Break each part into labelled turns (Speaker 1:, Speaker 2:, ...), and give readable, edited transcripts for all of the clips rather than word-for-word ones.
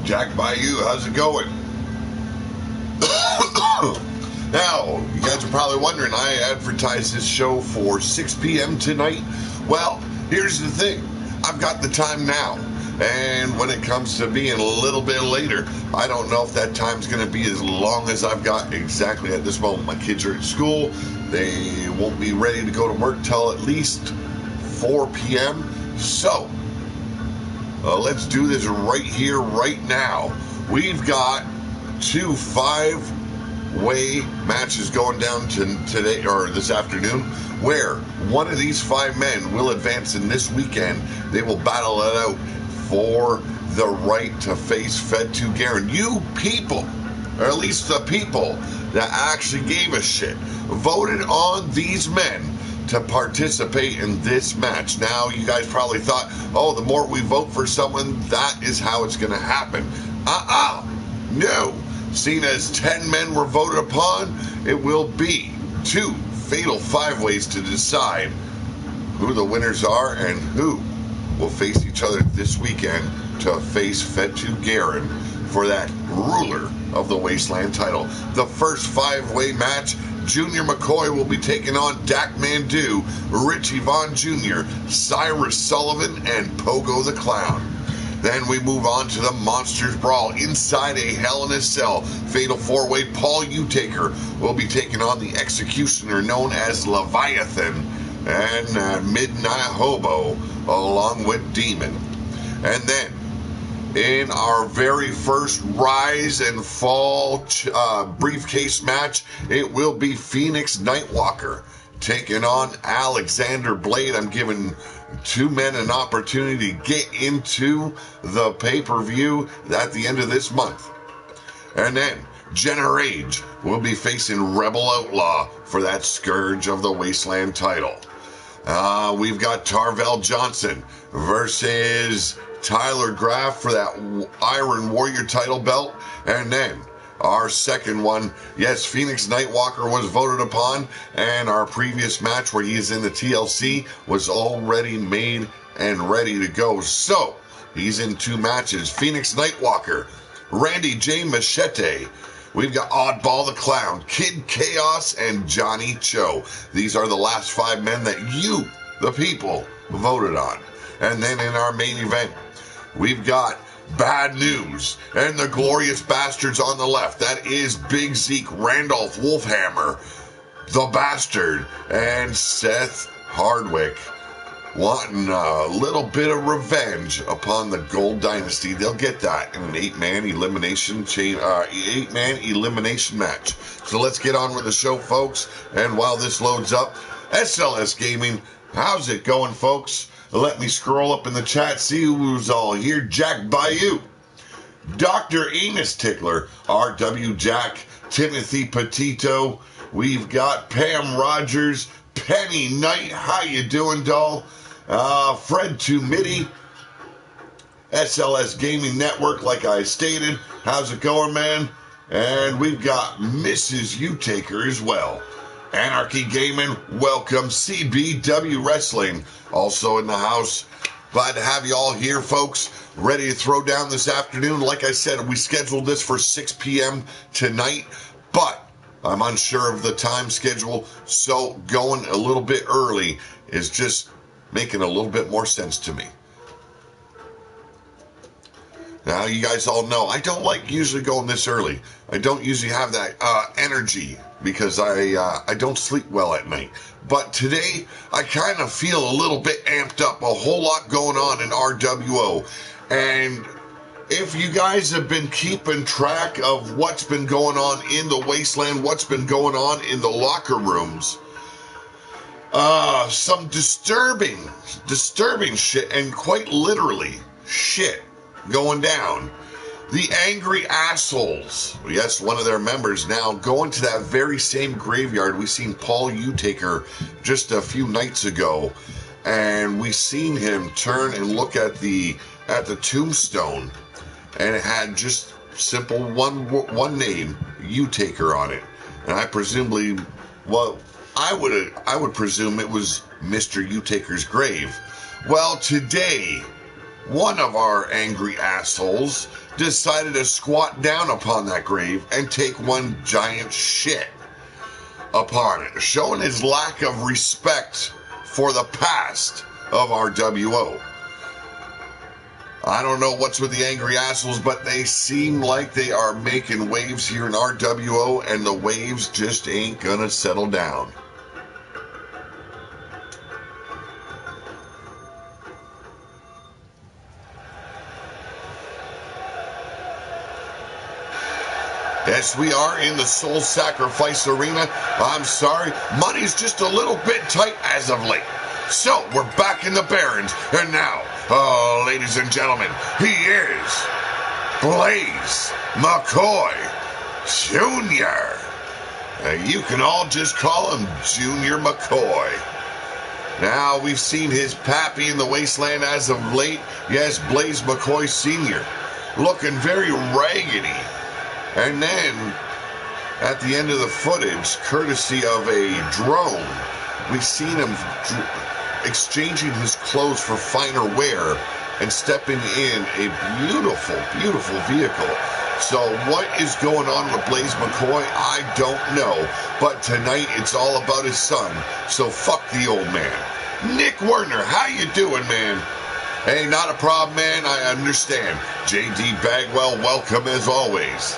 Speaker 1: Jack Bayou, how's it going? Now, you guys are probably wondering, I advertised this show for 6 p.m. tonight. Well, here's the thing. I've got the time now. And when it comes to being a little bit later, I don't know if that time's going to be as long as I've got exactly at this moment. My kids are at school. They won't be ready to go to work till at least 4 p.m. So, let's do this right here, right now. We've got 2 5-way matches going down today or this afternoon, where one of these 5 men will advance in this weekend. They will battle it out for the right to face Fed to Garen. You people, or at least the people that actually gave a shit, voted on these men to participate in this match. Now, you guys probably thought, oh, the more we vote for someone, that is how it's going to happen. No. Seen as 10 men were voted upon, it will be 2 fatal 5-ways to decide who the winners are and who will face each other this weekend to face Fed to Garen for that ruler of the Wasteland title. The first 5-way match, Junior McCoy will be taking on Dak Mandu, Richie Vaughn Jr., Cyrus Sullivan, and Pogo the Clown. Then we move on to the Monsters Brawl inside a Hell in a Cell. Fatal 4-way, Paul Utaker will be taking on the Executioner known as Leviathan and Midnight Hobo along with Demon. And then in our very first Rise and Fall briefcase match, it will be Phoenix Nightwalker taking on Alexander Blade. I'm giving 2 men an opportunity to get into the pay-per-view at the end of this month. And then Jenna Rage will be facing Rebel Outlaw for that Scourge of the Wasteland title. We've got Tarvel Johnson versus Tyler Graff for that Iron Warrior title belt. And then our second one, yes, Phoenix Nightwalker was voted upon, and our previous match where he is in the TLC was already made and ready to go. So, he's in 2 matches. Phoenix Nightwalker, Randy J. Machete. We've got Oddball the Clown, Kid Chaos, and Johnny Cho. These are the last 5 men that you, the people, voted on. And then in our main event, we've got Bad News and the Glorious Bastards on the left. That is Big Zeke, Randolph Wolfhammer, the Bastard, and Seth Hardwick, wanting a little bit of revenge upon the Gold Dynasty. They'll get that in an 8-man elimination match. So let's get on with the show, folks. And while this loads up, SLS Gaming, how's it going, folks? Let me scroll up in the chat, see who's all here. Jack Bayou, Dr. Amos Tickler, RW Jack, Timothy Petito. We've got Pam Rogers, Penny Knight. How you doing, doll? Fred Tumidi, SLS Gaming Network, like I stated. How's it going, man? And we've got Mrs. Utaker as well. Anarchy Gaming, welcome. CBW Wrestling, also in the house. Glad to have you all here, folks. Ready to throw down this afternoon. Like I said, we scheduled this for 6 p.m. tonight, but I'm unsure of the time schedule, so going a little bit early is just making a little bit more sense to me. Now, you guys all know, I don't like usually going this early. I don't usually have that energy because I don't sleep well at night. But today, I kind of feel a little bit amped up. A whole lot going on in RWO. And if you guys have been keeping track of what's been going on in the Wasteland, what's been going on in the locker rooms, some disturbing shit, and quite literally shit going down. The Angry Assholes, yes, one of their members now going to that very same graveyard. We seen Paul Utaker just a few nights ago, and we seen him turn and look at the tombstone, and it had just simple one name, Utaker, on it. And I presumably, well, I would presume it was Mr. Utaker's grave. Well, today, one of our angry assholes decided to squat down upon that grave and take one giant shit upon it, showing his lack of respect for the past of RWO. I don't know what's with the angry assholes, but they seem like they are making waves here in RWO, and the waves just ain't gonna settle down. Yes, we are in the Soul Sacrifice Arena. I'm sorry, money's just a little bit tight as of late. So, we're back in the Barrens, and now, ladies and gentlemen, he is Blaze McCoy Jr. You can all just call him Junior McCoy. Now, we've seen his pappy in the wasteland as of late. Yes, Blaze McCoy Sr. looking very raggedy. And then, at the end of the footage, courtesy of a drone, we've seen him exchanging his clothes for finer wear and stepping in a beautiful, beautiful vehicle. So what is going on with Blaze McCoy? I don't know. But tonight, it's all about his son. So fuck the old man. Nick Werner, how you doing, man? Hey, not a problem, man. I understand. J.D. Bagwell, welcome as always.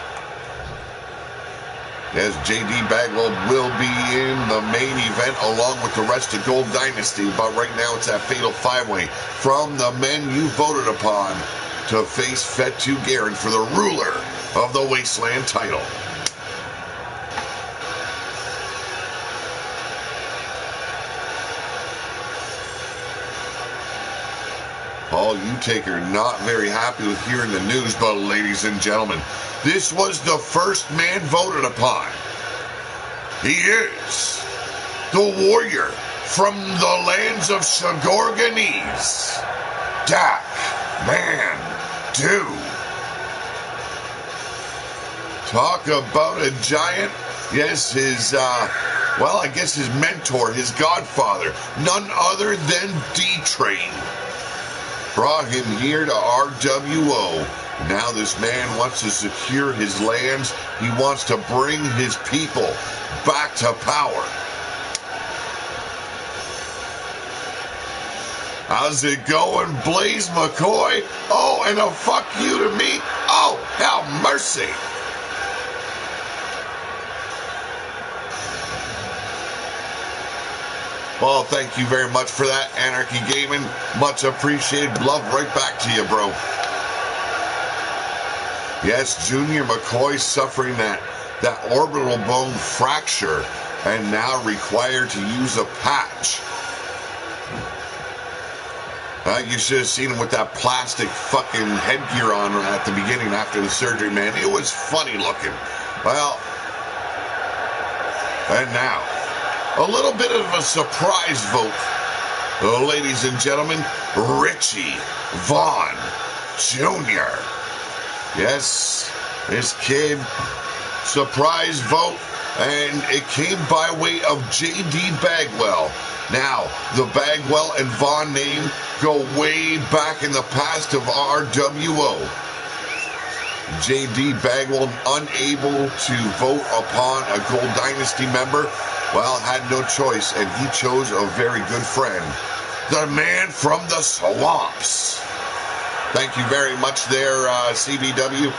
Speaker 1: As J.D. Bagwell will be in the main event along with the rest of Gold Dynasty, but right now it's that fatal five-way from the men you voted upon to face Fatu Garen for the ruler of the Wasteland title. Paul, you take are not very happy with hearing the news, but ladies and gentlemen, this was the first man voted upon. He is the warrior from the lands of Shagorganese, Dak Man Do. Talk about a giant. Yes, his, I guess his mentor, his godfather, none other than D-Train, brought him here to RWO. Now this man wants to secure his lands. He wants to bring his people back to power. How's it going, Blaze McCoy? Oh, and a fuck you to me? Oh, have mercy. Well, thank you very much for that, Anarchy Gaming. Much appreciated. Love right back to you, bro. Yes, Junior McCoy suffering that orbital bone fracture and now required to use a patch. You should have seen him with that plastic fucking headgear on at the beginning after the surgery, man. It was funny looking. Well, and now, a little bit of a surprise vote. Ladies and gentlemen, Richie Vaughn Jr. Yes, this kid, surprise vote, and it came by way of J.D. Bagwell. Now, the Bagwell and Vaughn name go way back in the past of RWO. J.D. Bagwell, unable to vote upon a Gold Dynasty member, well, had no choice, and he chose a very good friend, the man from the swamps. Thank you very much there, CBW.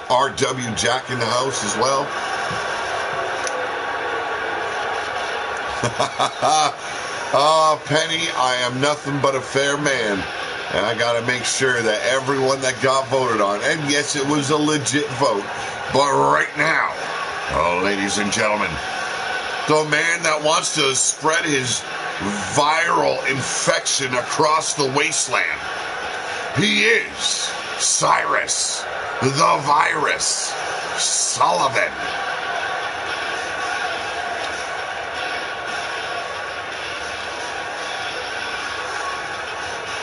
Speaker 1: RW Jack in the house as well. Penny, I am nothing but a fair man. And I got to make sure that everyone that got voted on, and yes, it was a legit vote, but right now, ladies and gentlemen, the man that wants to spread his viral infection across the wasteland, he is Cyrus the Virus Sullivan.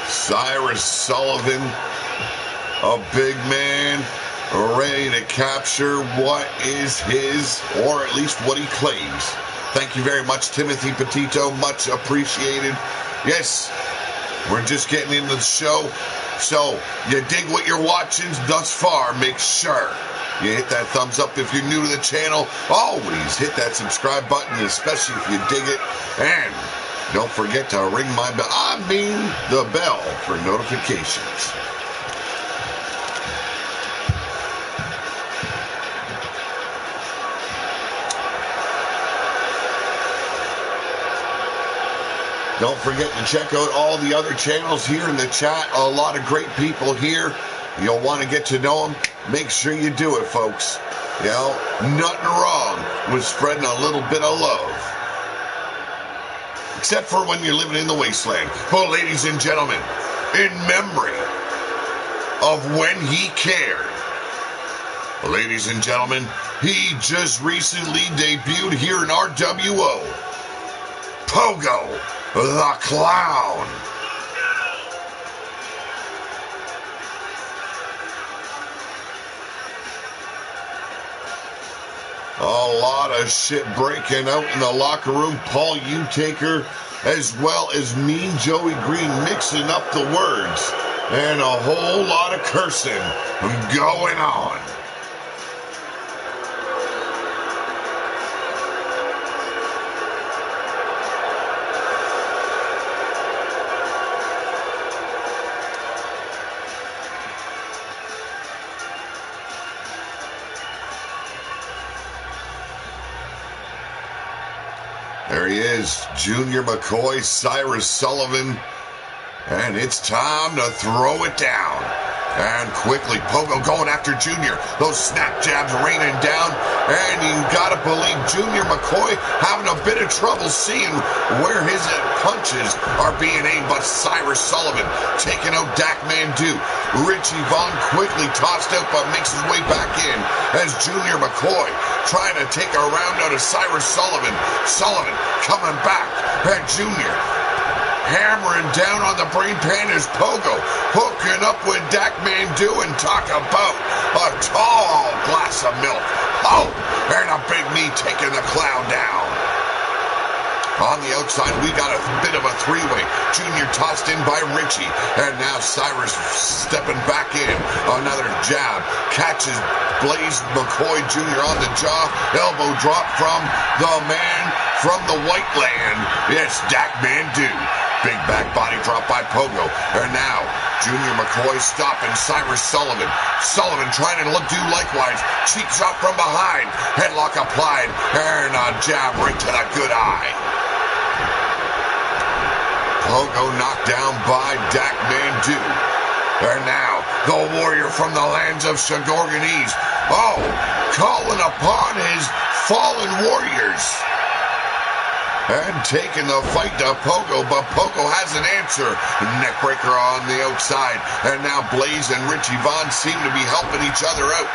Speaker 1: Cyrus Sullivan, a big man, ready to capture what is his, or at least what he claims. Thank you very much, Timothy Petito. Much appreciated. Yes, we're just getting into the show. So, you dig what you're watching thus far, make sure you hit that thumbs up if you're new to the channel. Always hit that subscribe button, especially if you dig it. And don't forget to ring my bell. The bell for notifications. Don't forget to check out all the other channels here in the chat. A lot of great people here. You'll want to get to know them. Make sure you do it, folks. You know, nothing wrong with spreading a little bit of love. Except for when you're living in the wasteland. Well, ladies and gentlemen, in memory of when he cared. Ladies and gentlemen, he just recently debuted here in RWO. Pogo the Clown. A lot of shit breaking out in the locker room. Paul Utaker, as well as Mean Joey Green, mixing up the words. And a whole lot of cursing going on. There he is, Junior McCoy, Cyrus Sullivan, and it's time to throw it down. And quickly, Pogo going after Junior. Those snap jabs raining down, and you gotta believe Junior McCoy having a bit of trouble seeing where his punches are being aimed. But Cyrus Sullivan taking out Dak Mandu. Richie Vaughn quickly tossed out, but makes his way back in as Junior McCoy trying to take a round out of Cyrus Sullivan. Sullivan coming back at Junior. Hammering down on the brain pan is Pogo, hooking up with Dak Mandu, and talk about a tall glass of milk. Oh, and a big knee taking the Clown down. On the outside, we got a bit of a three-way. Junior tossed in by Richie, and now Cyrus stepping back in. Another jab, catches Blaze McCoy Jr. on the jaw. Elbow drop from the man from the White Land. It's Dak Mandu. Big back body drop by Pogo. And now, Junior McCoy stopping Cyrus Sullivan. Sullivan trying to do likewise. Cheek shot from behind. Headlock applied. And a jab right to the good eye. Pogo knocked down by Dak Mandu. And now, the warrior from the lands of Shagorganese. Oh, calling upon his fallen warriors. And taking the fight to Pogo, but Pogo has an answer. Neckbreaker on the outside. And now Blaze and Richie Vaughn seem to be helping each other out.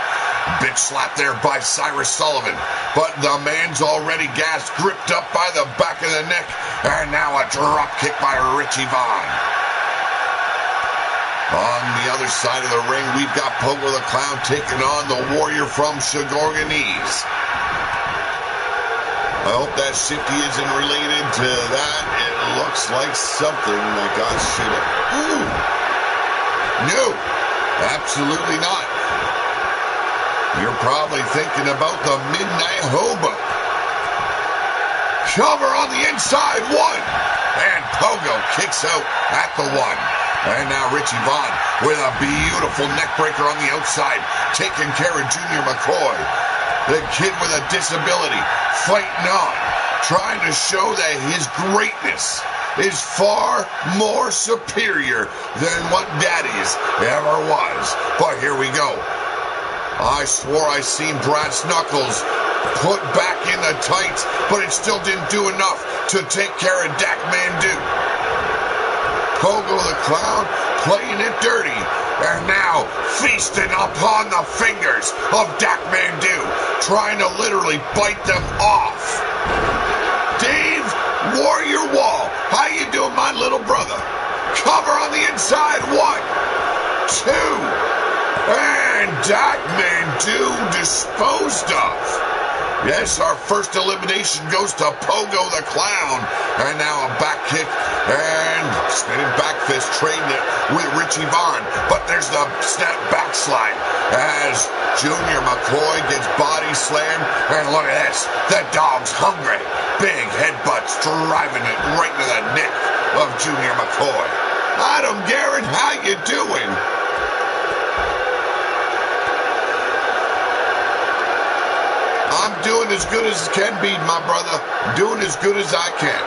Speaker 1: Bitch slap there by Cyrus Sullivan. But the man's already gassed, gripped up by the back of the neck. And now a drop kick by Richie Vaughn. On the other side of the ring, we've got Pogo the Clown taking on the warrior from Shagorganese. I hope that shifty isn't related to that. It looks like something that got shit up. Ooh. No, absolutely not. You're probably thinking about the Midnight Hobo. Cover on the inside, one. And Pogo kicks out at the one. And now Richie Vaughn with a beautiful neckbreaker on the outside, taking care of Junior McCoy. The kid with a disability, fighting on, trying to show that his greatness is far more superior than what Daddy's ever was. But here we go. I swore I seen Brass Knuckles put back in the tights, but it still didn't do enough to take care of Dak Mandu. Pogo the Clown playing it dirty, and now feasting upon the fingers of Dak Mandu, trying to literally bite them off. Dave Warrior Wall, how you doing, my little brother? Cover on the inside, 1, 2, and Dak Mandu disposed of. Yes, our first elimination goes to Pogo the Clown. And now a back kick and spinning back fist, trading it with Richie Vaughn. But there's the snap backslide as Junior McCoy gets body slammed. And look at this, the Dog's hungry. Big headbutts driving it right to the neck of Junior McCoy. Adam Garrett, how you doing? I'm doing as good as can be, my brother. Doing as good as I can.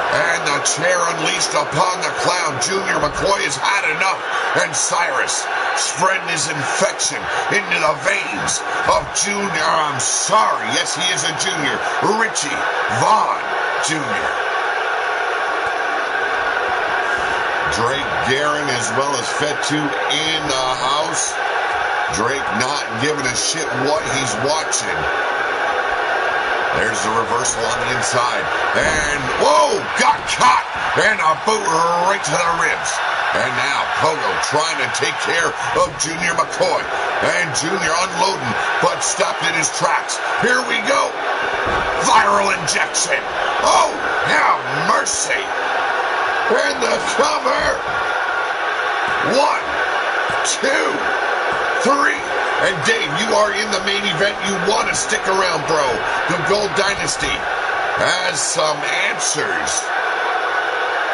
Speaker 1: And the chair unleashed upon the Clown. Junior McCoy has had enough. And Cyrus spreading his infection into the veins of Junior. I'm sorry. Yes, he is a junior. Richie Vaughn Jr. Drake Guerin as well as Fetu in the house. Drake not giving a shit what he's watching. There's the reversal on the inside. And, whoa, got caught. And a boot right to the ribs. And now Pogo trying to take care of Junior McCoy. And Junior unloading, but stopped in his tracks. Here we go. Viral injection. Oh, have mercy. And the cover. 1, 2, 3. And Dave, you are in the main event. You want to stick around, bro. The Gold Dynasty has some answers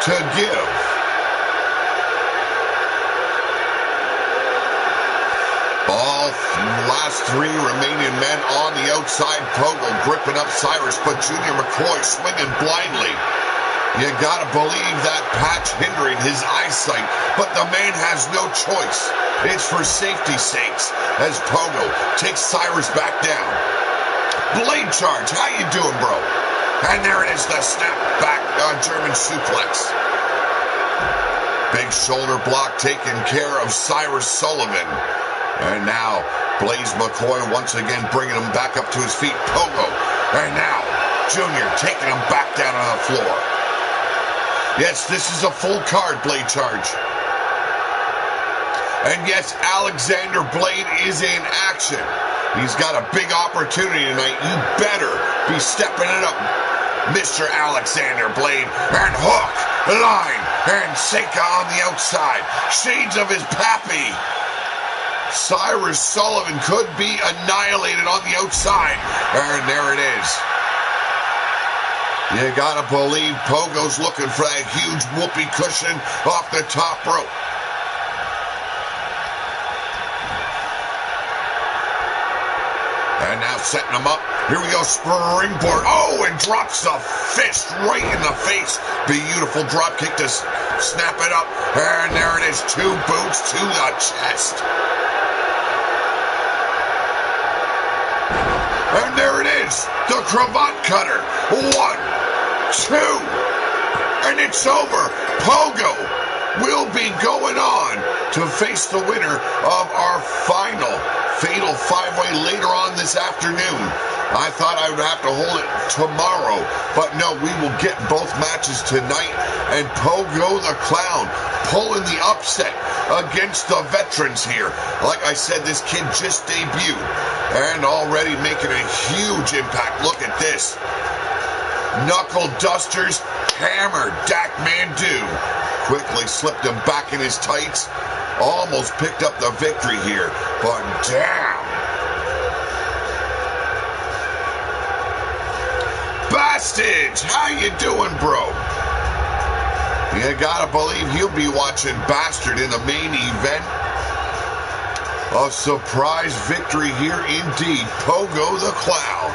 Speaker 1: to give. All last 3 remaining men on the outside. Pogo gripping up Cyrus, but Junior McCoy swinging blindly. You gotta believe that patch hindering his eyesight, but the man has no choice. It's for safety's sakes as Pogo takes Cyrus back down. Blade charge, how you doing, bro? And there it is, the snap back German suplex. Big shoulder block taking care of Cyrus Sullivan. And now Blaze McCoy once again bringing him back up to his feet. Pogo, and now Junior taking him back down on the floor. Yes, this is a full card, Blade charge. And yes, Alexander Blade is in action. He's got a big opportunity tonight. You better be stepping it up, Mr. Alexander Blade. And hook, line, and sinker on the outside. Shades of his pappy. Cyrus Sullivan could be annihilated on the outside. And there it is. You gotta believe Pogo's looking for that huge whoopee cushion off the top rope. And now setting him up. Here we go, springboard. Oh, and drops the fist right in the face. Beautiful drop kick to snap it up. And there it is, 2 boots to the chest. And there it is, the cravat cutter. 1, 2, and it's over. Pogo will be going on to face the winner of our final Fatal 5-Way later on this afternoon. I thought I would have to hold it tomorrow, but no, we will get both matches tonight. And Pogo the Clown pulling the upset against the veterans here. Like I said, this kid just debuted and already making a huge impact. Look at this. Knuckle dusters, hammered Dak Mandu. Quickly slipped him back in his tights. Almost picked up the victory here, but damn. Bastage, how you doing, bro? You gotta believe he'll be watching Bastard in the main event. A surprise victory here indeed. Pogo the Clown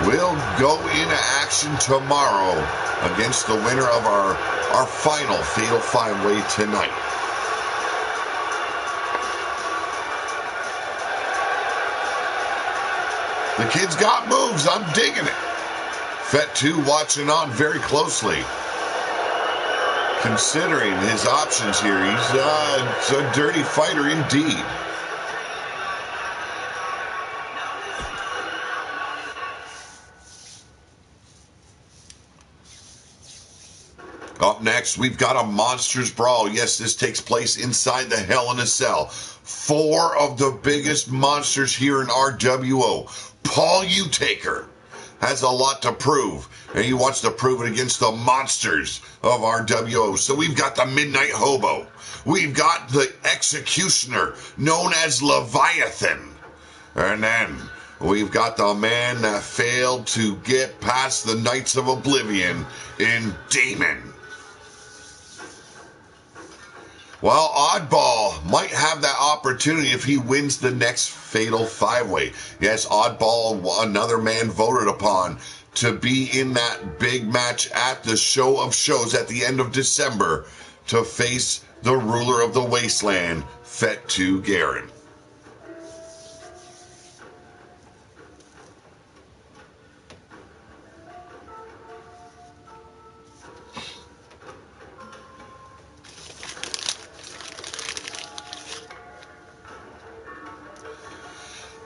Speaker 1: will go into action tomorrow against the winner of our final Fatal 5-Way tonight. The kid's got moves. I'm digging it. Fet2 watching on very closely. Considering his options here, he's a dirty fighter indeed. Up next, we've got a Monsters Brawl. Yes, this takes place inside the Hell in a Cell. 4 of the biggest monsters here in RWO. Paul Utaker has a lot to prove, and he wants to prove it against the monsters of RWO. So we've got the Midnight Hobo. We've got the Executioner, known as Leviathan. And then we've got the man that failed to get past the Knights of Oblivion in Demon. Well, Oddball might have that opportunity if he wins the next Fatal 5-Way. Yes, Oddball, another man voted upon to be in that big match at the Show of Shows at the end of December to face the ruler of the Wasteland, Fatu Garen.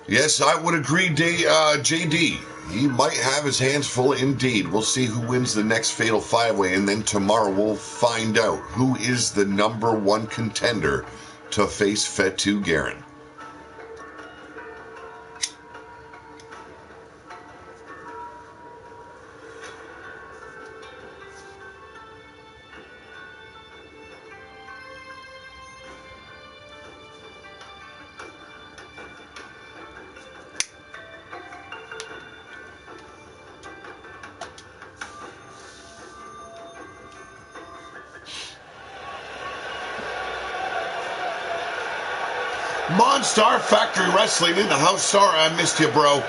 Speaker 1: Yes, I would agree, JD. He might have his hands full indeed. We'll see who wins the next Fatal 5-Way, and then tomorrow we'll find out who is the #1 contender to face Fatu Garen. Monstar Factory Wrestling in the house. Sorry I missed you, bro.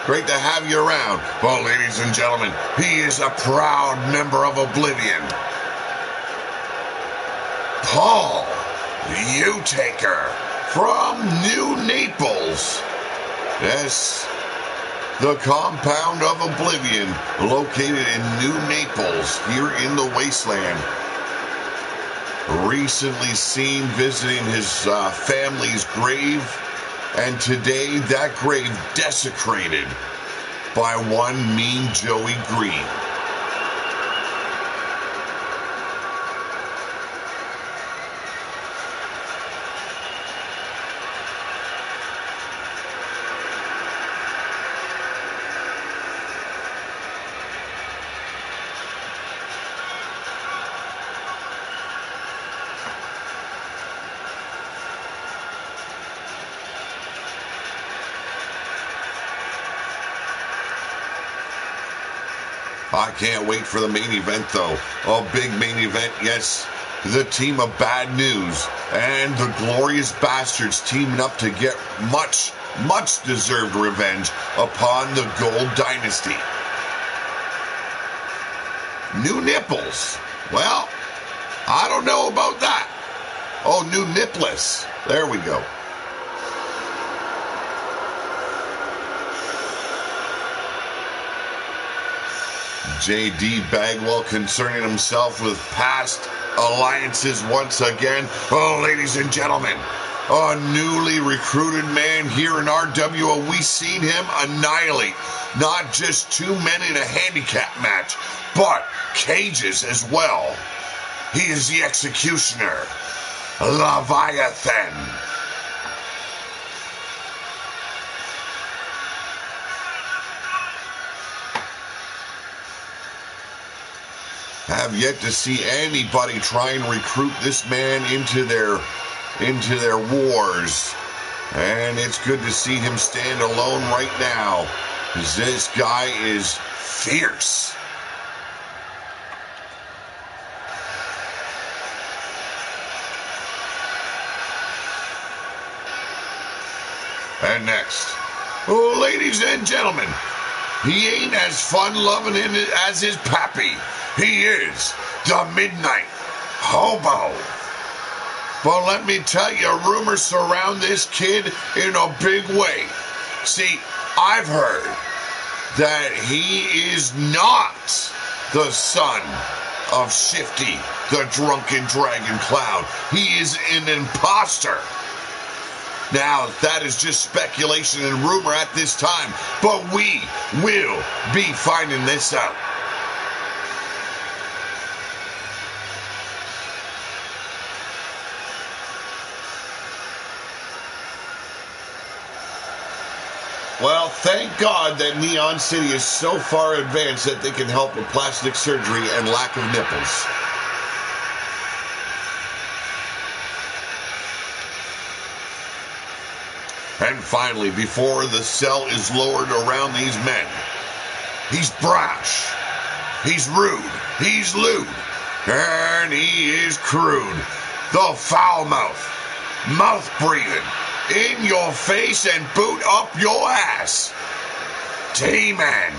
Speaker 1: Great to have you around. Well, ladies and gentlemen, he is a proud member of Oblivion. Paul Utaker from New Naples. Yes, the compound of Oblivion, located in New Naples, here in the Wasteland. Recently seen visiting his family's grave, and today that grave desecrated by one mean Joey Green. I can't wait for the main event, though. A big main event, yes. The team of Bad News and the Glorious Bastards teaming up to get much, much deserved revenge upon the Gold Dynasty. New nipples. Well, I don't know about that. Oh, new nipless. There we go. J.D. Bagwell concerning himself with past alliances once again. Oh, ladies and gentlemen, a newly recruited man here in RWO. We've seen him annihilate not just 2 men in a handicap match, but cages as well. He is the Executioner, Leviathan. Have yet to see anybody try and recruit this man into their wars. And it's good to see him stand alone right now, because this guy is fierce. And next, oh, ladies and gentlemen, he ain't as fun-loving as his pappy. He is the Midnight Hobo. But let me tell you, rumors surround this kid in a big way. See, I've heard that he is not the son of Shifty, the drunken dragon clown. He is an imposter. Now, that is just speculation and rumor at this time, but we will be finding this out. Well, thank God that Neon City is so far advanced that they can help with plastic surgery and lack of nipples. And finally, before the cell is lowered around these men, he's brash, he's rude, he's lewd, and he is crude. The foul mouth breathing, in your face and boot up your ass. T-Man.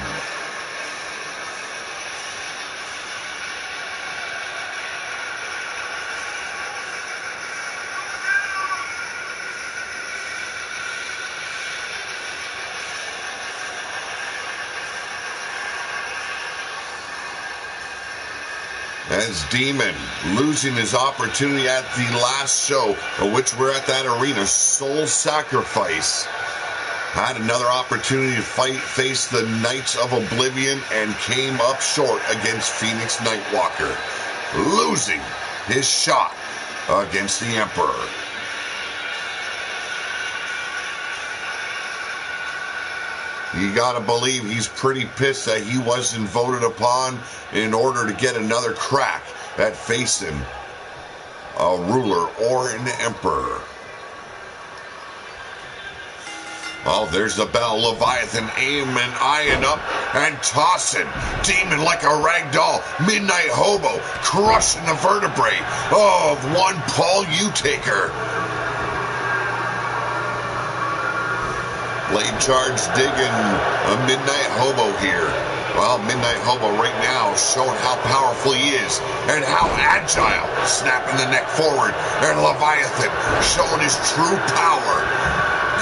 Speaker 1: As Demon losing his opportunity at the last show, which we're at that arena, Soul Sacrifice, had another opportunity to face the Knights of Oblivion and came up short against Phoenix Nightwalker, losing his shot against the Emperor. You gotta believe he's pretty pissed that he wasn't voted upon in order to get another crack at facing a ruler or an emperor. Oh, there's the bell. Leviathan aiming, eyeing up, and tossing. Demon like a rag doll. Midnight Hobo crushing the vertebrae of one Paul Utaker. Blade charge digging a Midnight Hobo here. Well, Midnight Hobo right now showing how powerful he is and how agile, snapping the neck forward. And Leviathan showing his true power.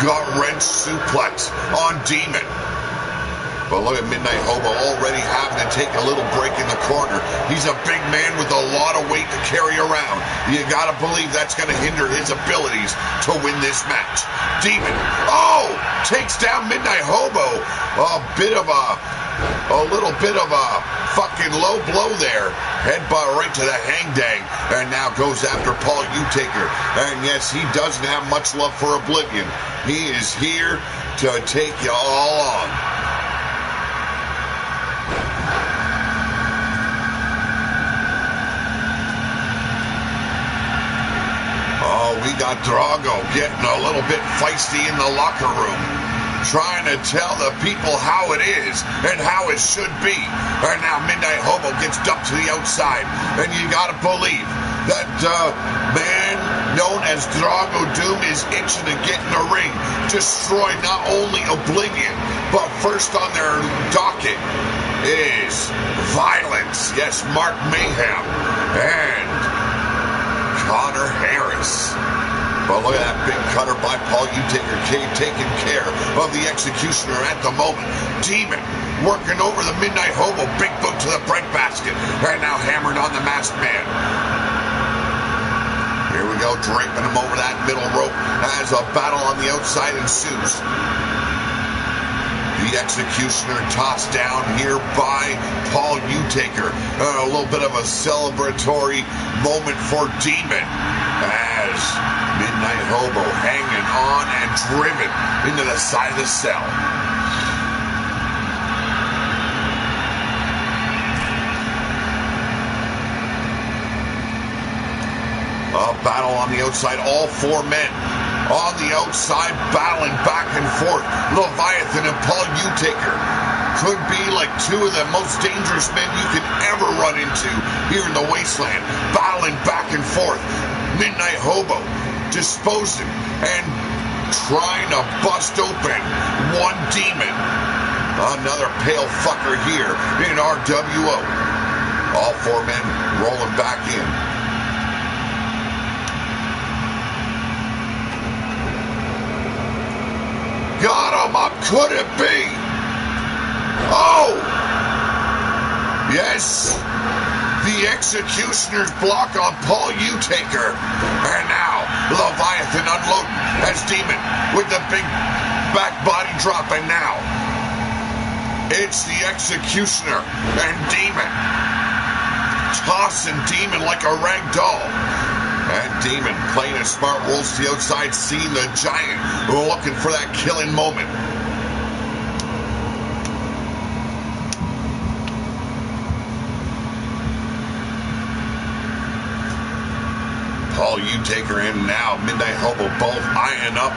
Speaker 1: Gut-wrench suplex on Demon. But look at Midnight Hobo already having to take a little break in the corner. He's a big man with a lot of weight to carry around. You gotta believe that's gonna hinder his abilities to win this match. Demon, oh, takes down Midnight Hobo. A little bit of a fucking low blow there. Headbutt right to the hangdang. And now goes after Paul Utaker. And yes, he doesn't have much love for Oblivion. He is here to take you all on. We got Drago getting a little bit feisty in the locker room, trying to tell the people how it is and how it should be. And now Midnight Hobo gets dumped to the outside, and you gotta believe that man known as Drago Doom is itching to get in the ring, destroy not only Oblivion, but first on their docket is Violence. Yes, Mark Mayhem and Connor Harris. But look at that big cutter by Paul Utaker, taking care of the Executioner at the moment. Demon working over the Midnight Hobo, big boot to the breadbasket, and now hammered on the Masked Man. Here we go, draping him over that middle rope as a battle on the outside ensues. The Executioner tossed down here by Paul Utaker. A little bit of a celebratory moment for Demon as Midnight Hobo hanging on and driven into the side of the cell. A battle on the outside, all four men on the outside battling back and forth. Leviathan and Paul Utaker could be like two of the most dangerous men you can ever run into here in the wasteland, battling back and forth. Midnight Hobo disposing and trying to bust open one Demon. Another pale fucker here in RWO. All four men rolling back in. Got him up, could it be? Oh! Yes! The Executioner's block on Paul Utaker. And now, Leviathan unloading as Demon with the big back body drop. And now, it's the Executioner and Demon. Tossing Demon like a rag doll. And Demon playing a smart, rolls to the outside, seeing the Giant looking for that killing moment. Taker and now Midnight Hobo both eyeing up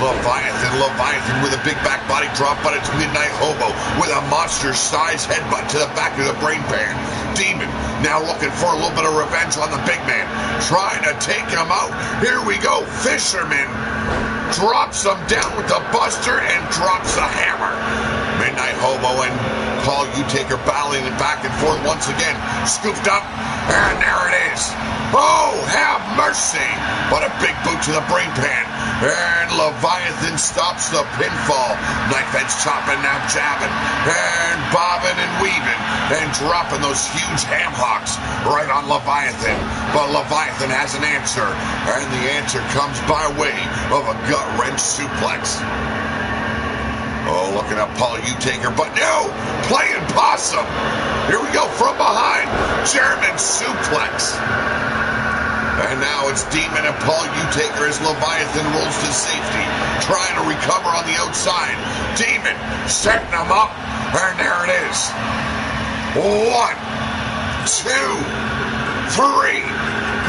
Speaker 1: Leviathan with a big back body drop, but it's Midnight Hobo with a monster-sized headbutt to the back of the brain pan. Demon now looking for a little bit of revenge on the big man, trying to take him out. Here we go. Fisherman drops him down with the buster and drops the hammer. Midnight Hobo and Paul Taker battling back and forth once again. Scooped up, and there it is. Oh, have mercy! What a big boot to the brain pan. And Leviathan stops the pinfall. Knife edge chopping, now jabbing, and bobbing and weaving, and dropping those huge ham hocks right on Leviathan. But Leviathan has an answer, and the answer comes by way of a gut-wrench suplex. Oh, looking at Paul Taker, but no! Playing possum! Here we go, from behind, German suplex. And now it's Demon and Paul Taker as Leviathan rolls to safety, trying to recover on the outside. Demon setting him up, and there it is. 1, 2, 3.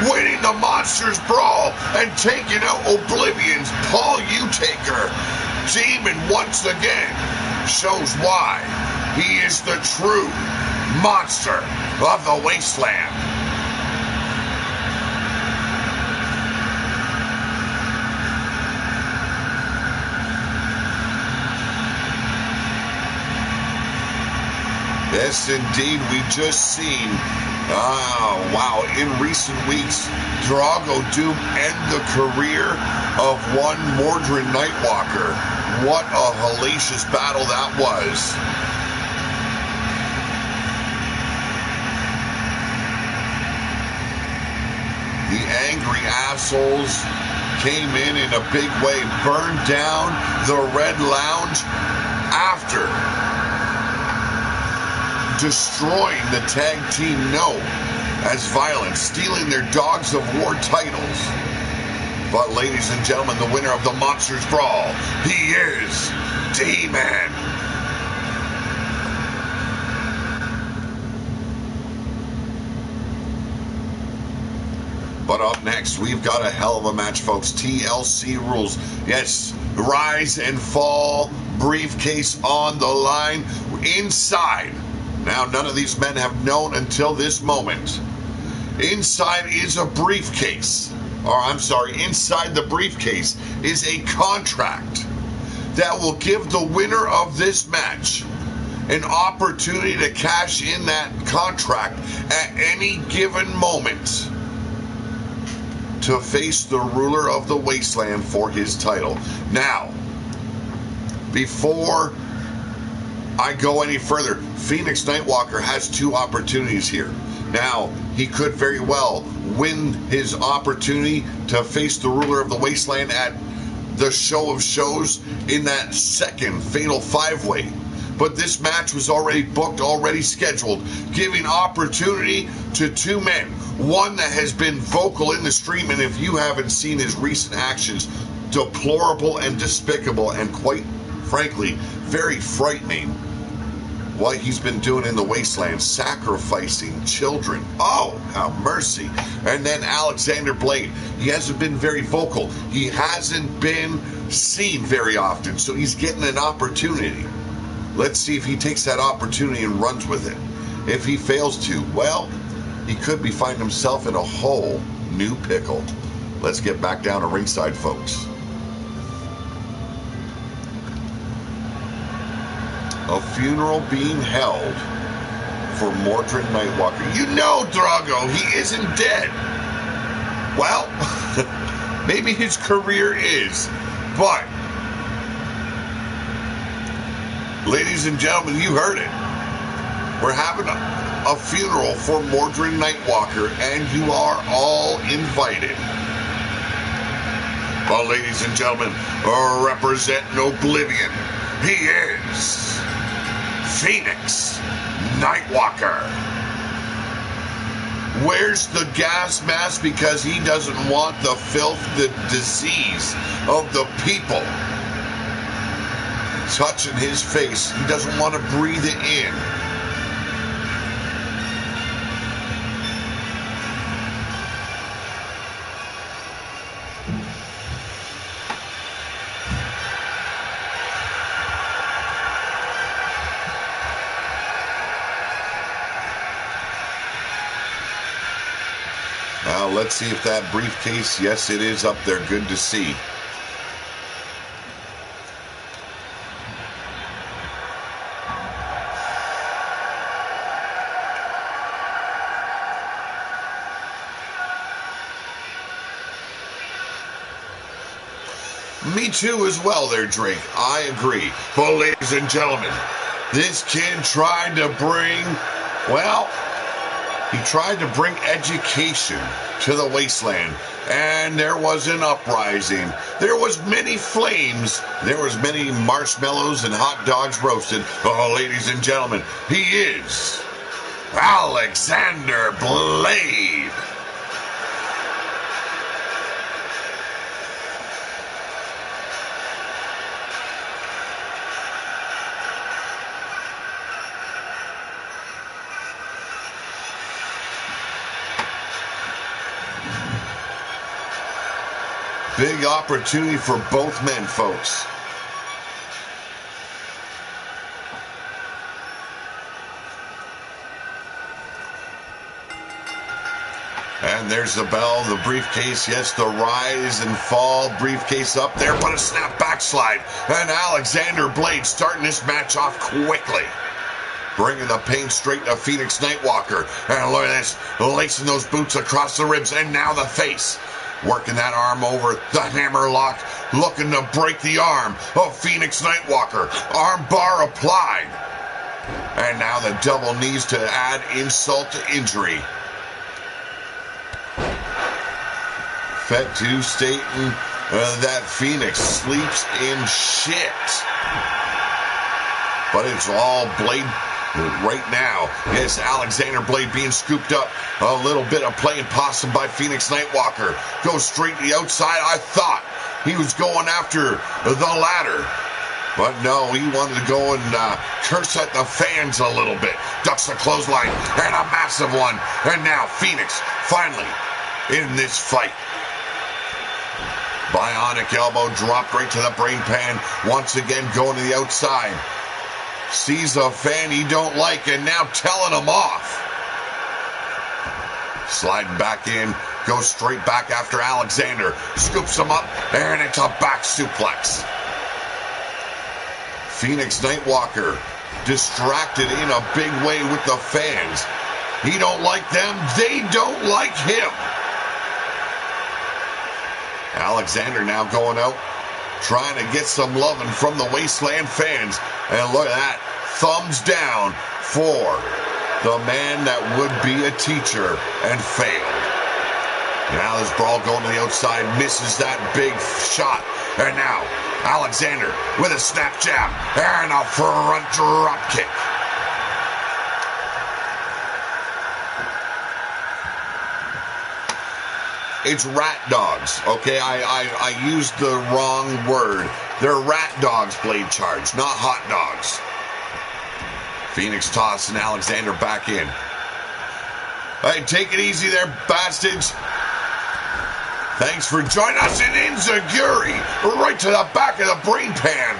Speaker 1: Winning the Monsters Brawl and taking out Oblivion's Paul Taker. Demon once again shows why he is the true monster of the wasteland. Yes, indeed, we just seen, in recent weeks, Drago Doom end the career of one Mordred Nightwalker. What a hellacious battle that was. The angry assholes came in a big way, burned down the Red Lounge after destroying the tag team known as Violence, stealing their Dogs of War titles. But ladies and gentlemen, the winner of the Monsters Brawl, he is Demon. But up next, we've got a hell of a match, folks. TLC rules. Yes, rise and fall, briefcase on the line, inside. Now, none of these men have known until this moment. Inside is a briefcase. Inside the briefcase is a contract that will give the winner of this match an opportunity to cash in that contract at any given moment to face the ruler of the wasteland for his title. Now, before I go any further, Phoenix Nightwalker has two opportunities here. Now, he could very well win his opportunity to face the ruler of the wasteland at the show of shows in that second fatal five-way. But this match was already booked, already scheduled, giving opportunity to two men. One that has been vocal in the stream, and if you haven't seen his recent actions, deplorable and despicable, and quite frankly, very frightening. What he's been doing in the wasteland, sacrificing children. Oh, have mercy. And then Alexander Blade. He hasn't been very vocal. He hasn't been seen very often, so he's getting an opportunity. Let's see if he takes that opportunity and runs with it. If he fails to, well, he could be finding himself in a whole new pickle. Let's get back down to ringside, folks. A funeral being held for Mordred Nightwalker. You know, Drago, he isn't dead. Well, maybe his career is, but ladies and gentlemen, you heard it. We're having a funeral for Mordred Nightwalker, and you are all invited. Well, ladies and gentlemen, representing Oblivion, he is Phoenix Nightwalker. Wears the gas mask because he doesn't want the filth, the disease of the people touching his face. He doesn't want to breathe it in. Let's see if that briefcase, yes, it is up there. Good to see. Me too as well there, Drake. I agree. But ladies and gentlemen, this kid tried to bring, well, he tried to bring education to the wasteland. And there was an uprising. There was many flames. There was many marshmallows and hot dogs roasted. Oh, ladies and gentlemen, he is Alexander Blade. Big opportunity for both men, folks. And there's the bell, the briefcase, yes, the rise and fall briefcase up there, but a snap backslide. And Alexander Blade starting this match off quickly. Bringing the pain straight to Phoenix Nightwalker. And look at this, lacing those boots across the ribs, and now the face. Working that arm over the hammer lock, looking to break the arm of Phoenix Nightwalker. Arm bar applied. And now the double knees to add insult to injury. Fatu stating that Phoenix sleeps in shit. But it's all Blade right now. Yes, Alexander Blade being scooped up. A little bit of playing possum by Phoenix Nightwalker. Goes straight to the outside. I thought he was going after the ladder. But no, he wanted to go and curse at the fans a little bit. Ducks the clothesline and a massive one. And now Phoenix finally in this fight. Bionic elbow dropped right to the brain pan. Once again going to the outside. Sees a fan he don't like and now telling him off. Sliding back in. Goes straight back after Alexander. Scoops him up and it's a back suplex. Phoenix Nightwalker distracted in a big way with the fans. He don't like them. They don't like him. Alexander now going out, trying to get some loving from the Wasteland fans. And look at that. Thumbs down for the man that would be a teacher and failed. Now this brawl going to the outside, misses that big shot. And now Alexander with a snap jab and a front drop kick. It's rat dogs, okay? I used the wrong word. They're rat dogs, Blade charge, not hot dogs. Phoenix tossing Alexander back in. Hey, take it easy there, bastards. Thanks for joining us in Inzaguri, right to the back of the brain pan.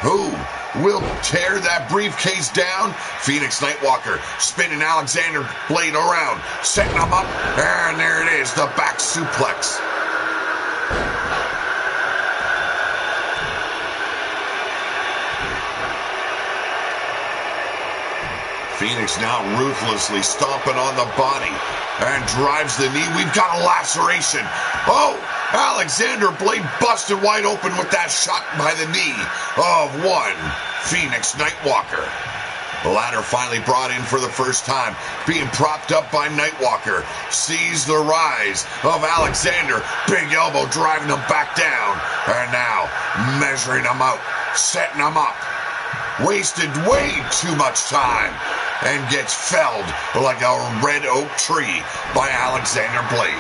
Speaker 1: Who will tear that briefcase down? Phoenix Nightwalker spinning Alexander Blade around, setting him up, and there it is, the back suplex. Phoenix now ruthlessly stomping on the body and drives the knee. We've got a laceration. Oh, Alexander Blade busted wide open with that shot by the knee of one Phoenix Nightwalker. The ladder finally brought in for the first time, being propped up by Nightwalker. Sees the rise of Alexander. Big elbow driving him back down. And now measuring him out, setting him up. Wasted way too much time and gets felled like a red oak tree by Alexander Blade.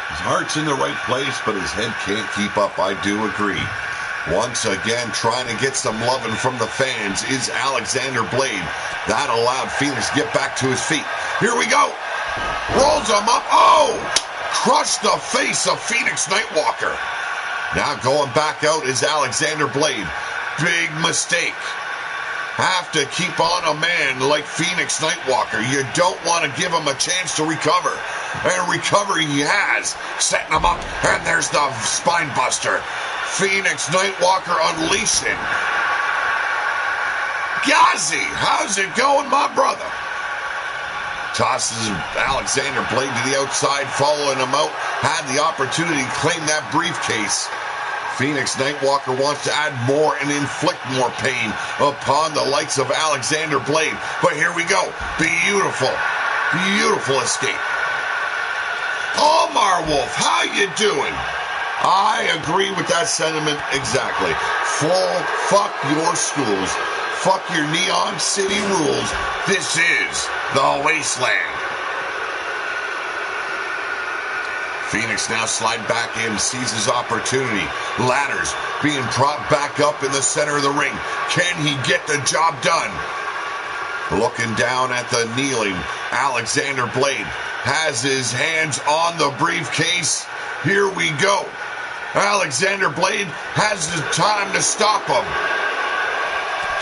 Speaker 1: His heart's in the right place, but his head can't keep up. I do agree. Once again, trying to get some loving from the fans is Alexander Blade. That allowed Phoenix to get back to his feet. Here we go. Rolls him up. Oh! crushed the face of Phoenix Nightwalker. Now going back out is Alexander Blade. Big mistake. Have to keep on a man like Phoenix Nightwalker. You don't want to give him a chance to recover. And recover he has. Setting him up, and there's the spine buster. Phoenix Nightwalker unleashing. Gazi, how's it going, my brother? Tosses Alexander Blade to the outside, following him out. Had the opportunity to claim that briefcase. Phoenix Nightwalker wants to add more and inflict more pain upon the likes of Alexander Blade. But here we go. Beautiful, beautiful escape. Omar Wolf, how you doing? I agree with that sentiment exactly. Fuck your schools. Fuck your Neon City rules. This is the Wasteland. Phoenix now slide back in, sees his opportunity. Ladders being propped back up in the center of the ring. Can he get the job done? Looking down at the kneeling Alexander Blade. Has his hands on the briefcase. Here we go. Alexander Blade has the time to stop him.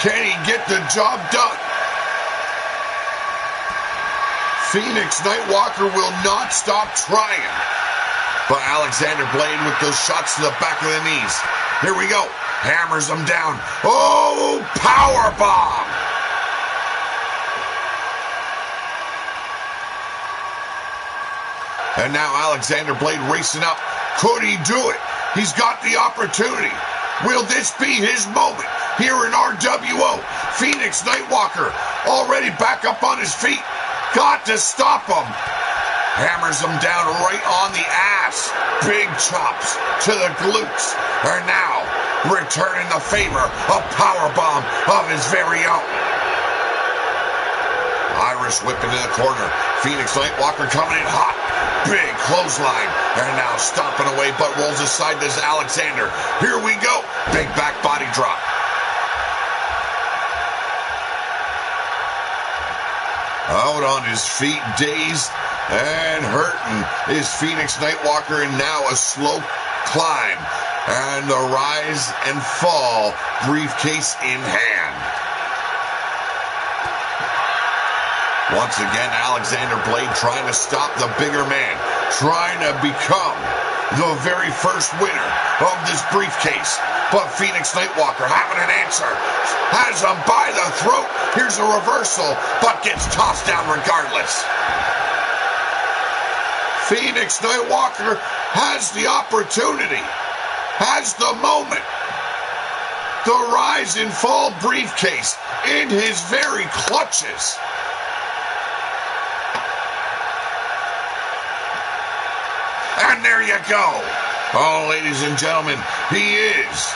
Speaker 1: Can he get the job done? Phoenix Nightwalker will not stop trying. But Alexander Blade with those shots to the back of the knees. Here we go. Hammers him down. Oh, power bomb. And now Alexander Blade racing up. Could he do it? He's got the opportunity. Will this be his moment here in RWO? Phoenix Nightwalker already back up on his feet. Got to stop him. Hammers him down right on the ass. Big chops to the glutes. And now returning the favor, a powerbomb of his very own. Irish whipping in the corner. Phoenix Nightwalker coming in hot. Big clothesline. And now stomping away, but rolls aside this Alexander. Here we go. Big back body drop. Out on his feet, dazed and hurting is Phoenix Nightwalker, and now a slow climb. And the rise and fall, briefcase in hand. Once again, Alexander Blade trying to stop the bigger man, trying to become the very first winner of this briefcase. But Phoenix Nightwalker having an answer. Has him by the throat. Here's a reversal, but gets tossed down regardless. Phoenix Nightwalker has the opportunity, has the moment. The rise and fall briefcase in his very clutches. And there you go. Oh, ladies and gentlemen, he is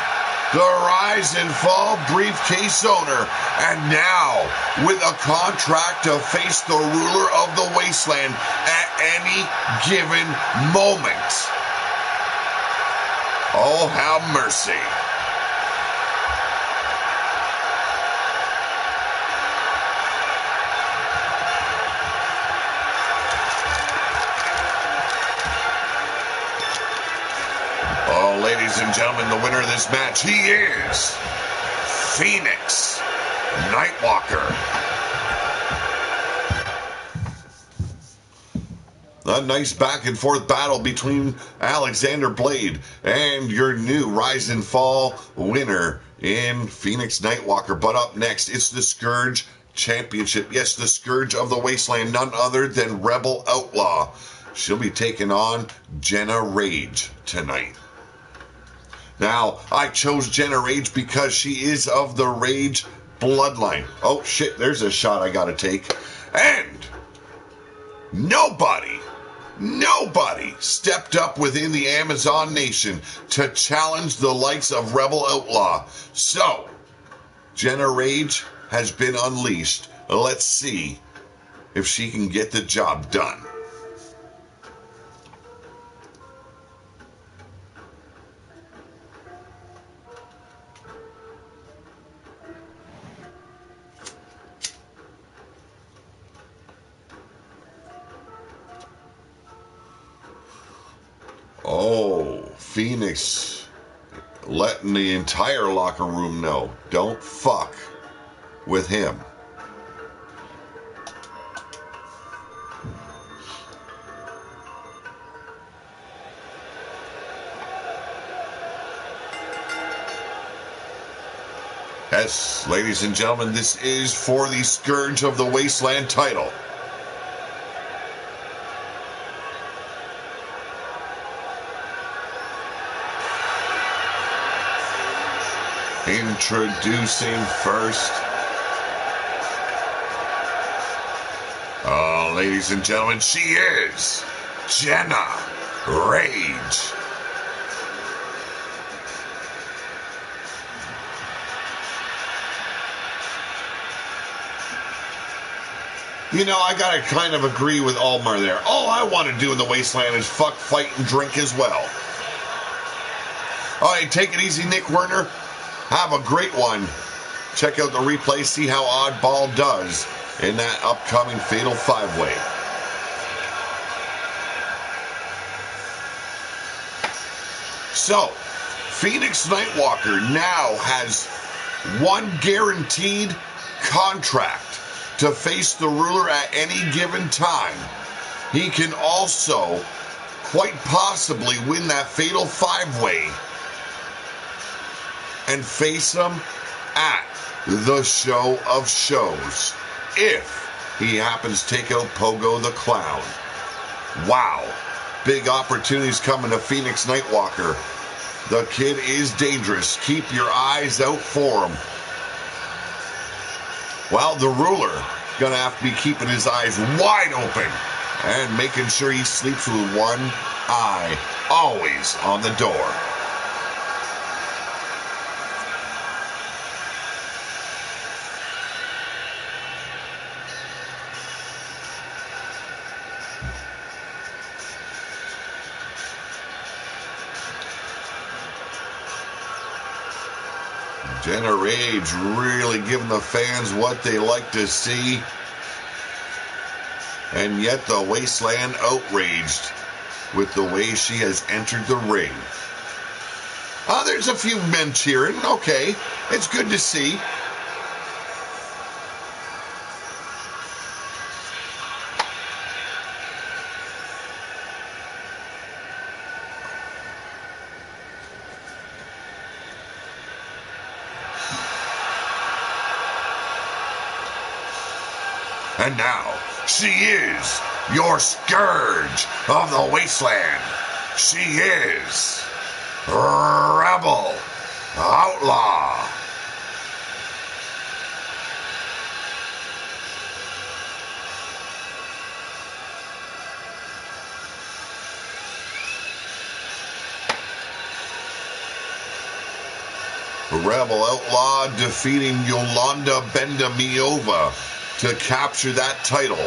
Speaker 1: the rise and fall briefcase owner. And now, with a contract to face the ruler of the Wasteland at any given moment. Oh, have mercy. Ladies and gentlemen, the winner of this match, he is Phoenix Nightwalker. A nice back and forth battle between Alexander Blade and your new Rise and Fall winner in Phoenix Nightwalker. But up next, it's the Scourge Championship. Yes, the Scourge of the Wasteland, none other than Rebel Outlaw. She'll be taking on Jenna Rage tonight. Now, I chose Jenna Rage because she is of the Rage bloodline. Oh, shit, there's a shot I gotta take. And nobody stepped up within the Amazon nation to challenge the likes of Rebel Outlaw. So, Jenna Rage has been unleashed. Let's see if she can get the job done. Phoenix letting the entire locker room know, don't fuck with him. Yes, ladies and gentlemen, this is for the Scourge of the Wasteland title. Introducing first, ladies and gentlemen, she is Jenna Rage. You know, I gotta kind of agree with Almar there. All I want to do in the Wasteland is fuck, fight, and drink as well. All right, take it easy, Nick Werner. Have a great one. Check out the replay, see how Oddball does in that upcoming Fatal 5-Way. So, Phoenix Nightwalker now has one guaranteed contract to face the ruler at any given time. He can also quite possibly win that Fatal 5-Way and face him at the Show of Shows if he happens to take out Pogo the Clown. Wow. Big opportunities coming to Phoenix Nightwalker. The kid is dangerous. Keep your eyes out for him. Well, the ruler gonna have to be keeping his eyes wide open and making sure he sleeps with one eye always on the door. Jenna Rage really giving the fans what they like to see. And yet the Wasteland outraged with the way she has entered the ring. There's a few men cheering. Okay, it's good to see. And now, she is your Scourge of the Wasteland. She is Rebel Outlaw. Rebel Outlaw defeating Yolanda Bendamiova to capture that title.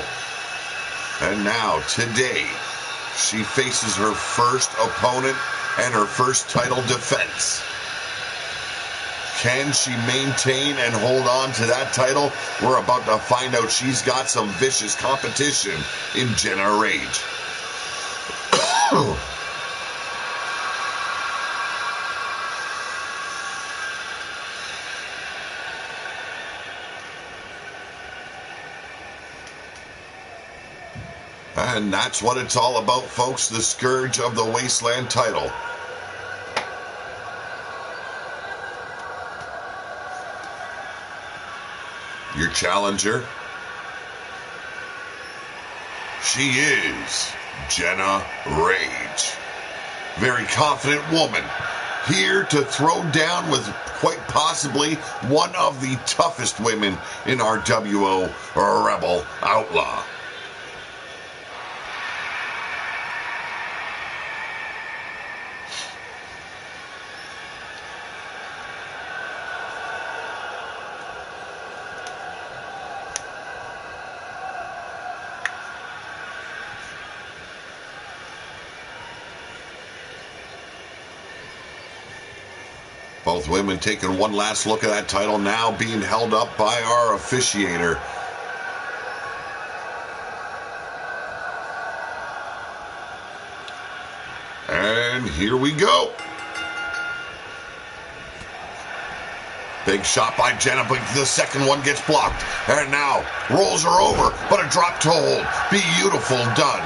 Speaker 1: And now, today, she faces her first opponent and her first title defense. Can she maintain and hold on to that title? We're about to find out. She's got some vicious competition in Jenna Rage. And that's what it's all about, folks. The Scourge of the Wasteland title. Your challenger, she is Jenna Rage. Very confident woman, here to throw down with quite possibly one of the toughest women in RWO Rebel Outlaw. Both women taking one last look at that title, now being held up by our officiator. And here we go. Big shot by Jenna, but the second one gets blocked. And now rolls her over, but a drop to hold. Beautiful done.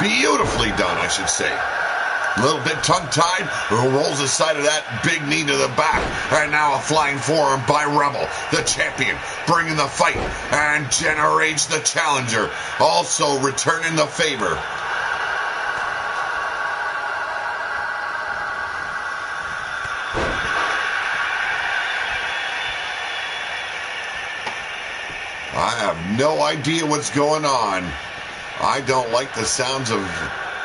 Speaker 1: Beautifully done, I should say. A little bit tongue-tied, rolls the side of that big knee to the back. And now a flying forearm by Rebel, the champion, bringing the fight. And Jenna Rage, the challenger, also returning the favor. I have no idea what's going on. I don't like the sounds of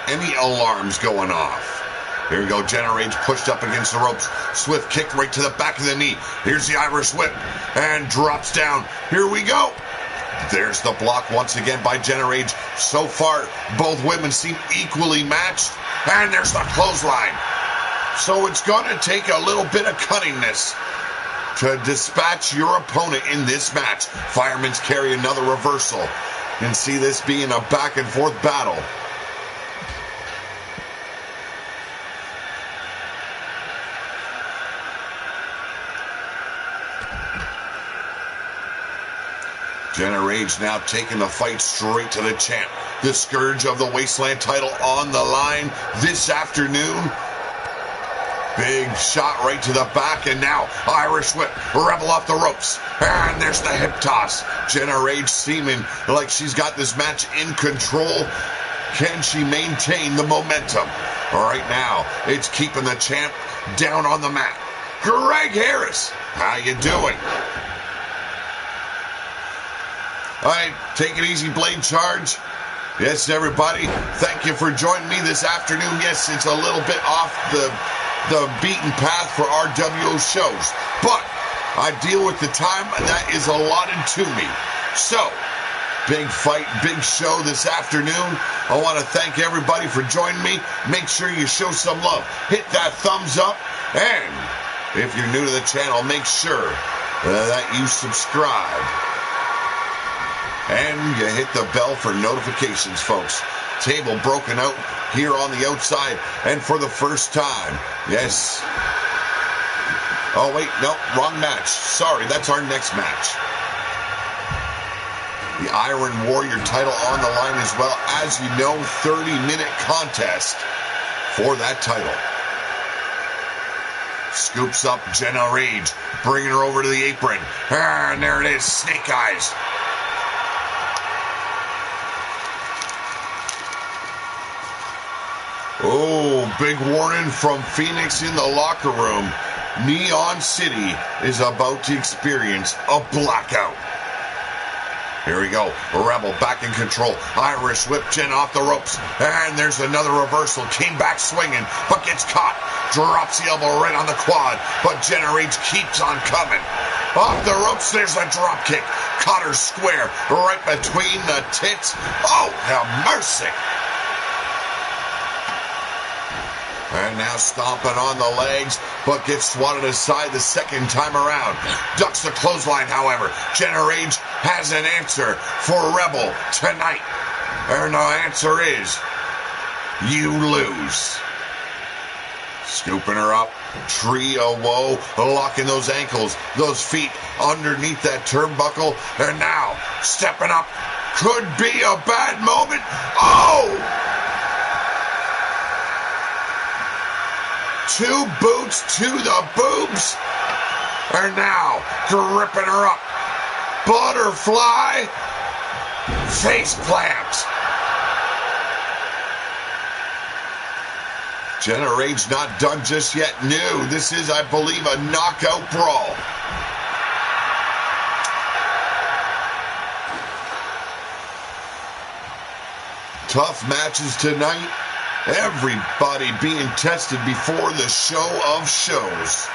Speaker 1: any alarms going off. Here we go, Jenna Rage pushed up against the ropes. Swift kick right to the back of the knee. Here's the Irish whip and drops down. Here we go. There's the block once again by Jenna Rage. So far, both women seem equally matched. And there's the clothesline. So it's going to take a little bit of cunningness to dispatch your opponent in this match. Firemen's carry, another reversal. You can see this being a back and forth battle. Jenna Rage now taking the fight straight to the champ. The Scourge of the Wasteland title on the line this afternoon. Big shot right to the back, and now Irish whip, Rebel off the ropes, and there's the hip toss. Jenna Rage seeming like she's got this match in control. Can she maintain the momentum? Right now, it's keeping the champ down on the mat. Greg Harris, how you doing? All right, take it easy, Blade Charge. Yes, everybody, thank you for joining me this afternoon. Yes, it's a little bit off the beaten path for RWO shows, but I deal with the time that is allotted to me. So, big fight, big show this afternoon. I want to thank everybody for joining me. Make sure you show some love. Hit that thumbs up, and if you're new to the channel, make sure that you subscribe. And you hit the bell for notifications, folks. Table broken out here on the outside, and for the first time, yes. Oh, wait, no, wrong match. Sorry, that's our next match. The Iron Warrior title on the line as well. As you know, 30-minute contest for that title. Scoops up Jenna Rage, bringing her over to the apron. And there it is, Snake Eyes. Oh, big warning from Phoenix in the locker room. Neon City is about to experience a blackout. Here we go. Rebel back in control. Irish whip, Jen off the ropes. And there's another reversal. Came back swinging, but gets caught. Drops the elbow right on the quad. But Jenna Rage keeps on coming. Off the ropes, there's a drop kick. Caught her square right between the tits. Oh, have mercy. And now stomping on the legs, but gets swatted aside the second time around. Ducks the clothesline, however. Jenna Rage has an answer for Rebel tonight. And the answer is, you lose. Scooping her up. Tree of woe, locking those ankles, those feet underneath that turnbuckle. And now, stepping up. Could be a bad moment. Oh! 2 boots to the boobs. And now, gripping her up. Butterfly. Face plant. Jenna Rage not done just yet. No, this is, I believe, a knockout brawl. Tough matches tonight. Everybody being tested before the show of shows.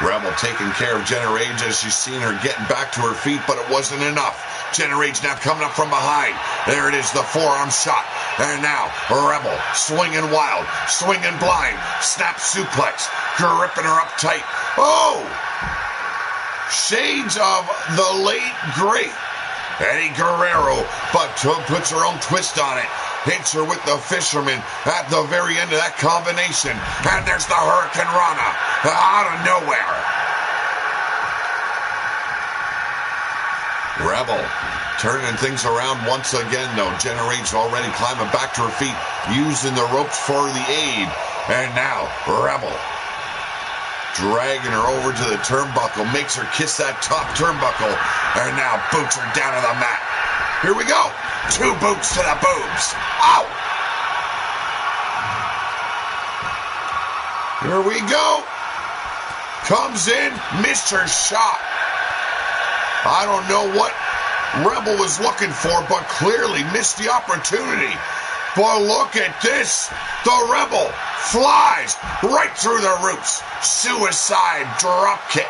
Speaker 1: Rebel taking care of Jenna Rage as she's seen her getting back to her feet, but it wasn't enough. Jenna Rage now coming up from behind. There it is, the forearm shot. And now, Rebel swinging wild, swinging blind. Snap suplex, gripping her up tight. Oh! Shades of the late, great Eddie Guerrero, but puts her own twist on it. hits her with the fisherman at the very end of that combination. And there's the Hurricane Rana out of nowhere. Rebel turning things around once again, though. Generate's already climbing back to her feet, using the ropes for the aid. And now, Rebel dragging her over to the turnbuckle, makes her kiss that top turnbuckle, and now boots her down to the mat. Here we go. 2 boots to the boobs. Ow! Here we go. Comes in, missed her shot. I don't know what Rebel was looking for, but clearly missed the opportunity. But look at this. The Rebel flies right through the roots. Suicide drop kick.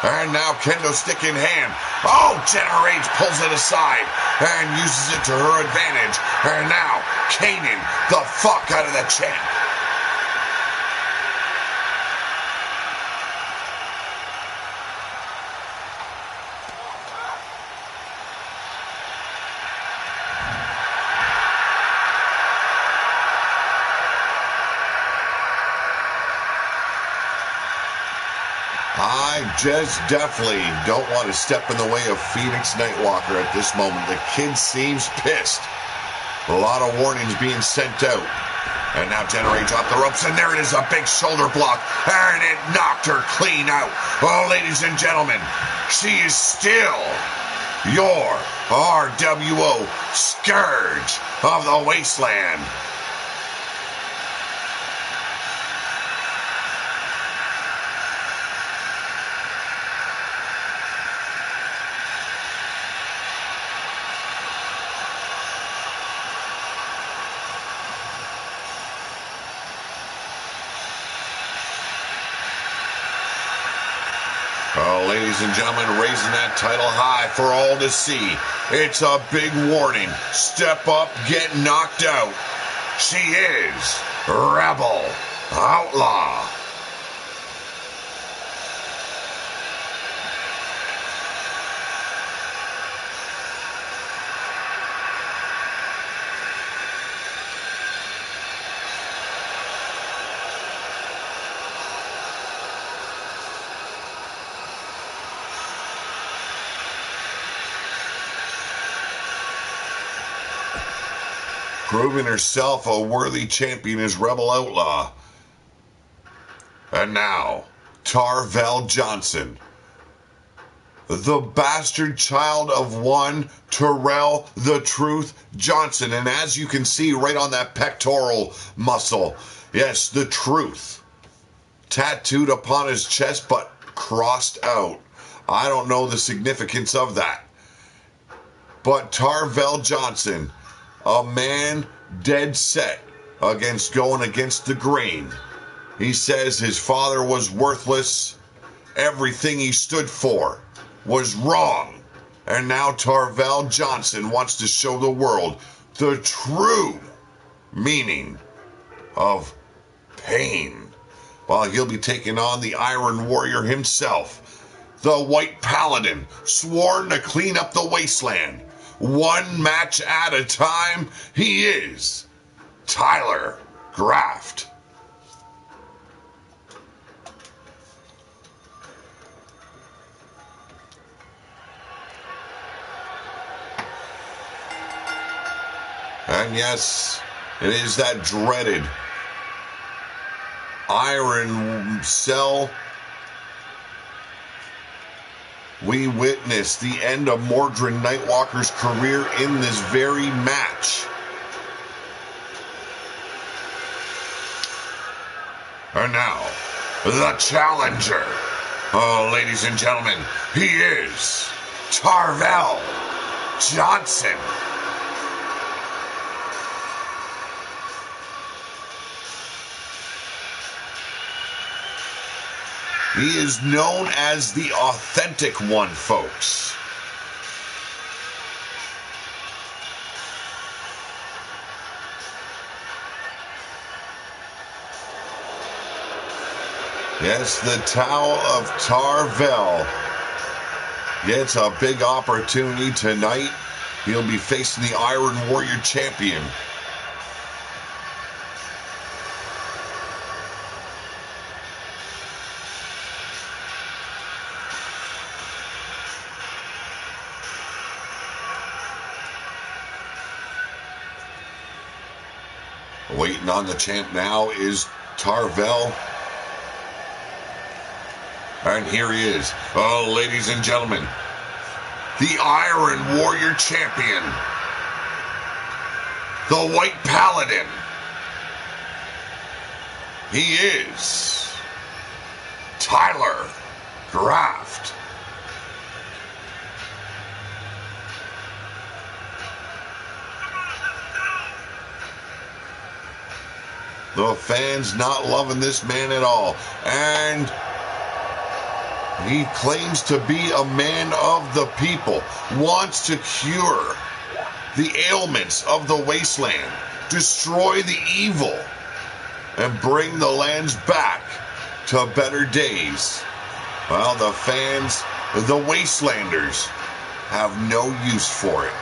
Speaker 1: And now kendo stick in hand. Oh, Generate pulls it aside and uses it to her advantage. And now caning the fuck out of the champ. I just definitely don't want to step in the way of Phoenix Nightwalker at this moment. The kid seems pissed. A lot of warnings being sent out. And now Generate's off the ropes, and there it is, a big shoulder block, and it knocked her clean out. Well, ladies and gentlemen, she is still your RWO Scourge of the Wasteland. Oh, ladies and gentlemen, raising that title high for all to see. It's a big warning. Step up, get knocked out. She is Rebel Outlaw. Proving herself a worthy champion is Rebel Outlaw. And now, Tarvel Johnson. The bastard child of one Terrell the Truth Johnson. And as you can see right on that pectoral muscle, yes, the truth. Tattooed upon his chest but crossed out. I don't know the significance of that. But Tarvel Johnson, a man dead set against going against the grain. He says his father was worthless. Everything he stood for was wrong. And now Tarvel Johnson wants to show the world the true meaning of pain. While he'll be taking on the Iron Warrior himself, the White Paladin, sworn to clean up the wasteland. One match at a time, he is Tyler Graft. And yes, it is that dreaded Iron Cell. We witnessed the end of Mordred Nightwalker's career in this very match. And now, the challenger. Oh, ladies and gentlemen, he is Tarvel Johnson. He is known as the authentic one, folks. Yes, the Tao of Tarvel gets a big opportunity tonight He'll be facing the Iron Warrior champion. Waiting on the champ now is Tarvel. And here he is. Oh, ladies and gentlemen, the Iron Warrior champion, the White Paladin. He is Tyler Graft. The fans not loving this man at all. And he claims to be a man of the people, wants to cure the ailments of the wasteland, destroy the evil, and bring the lands back to better days. Well, the fans, the wastelanders, have no use for it.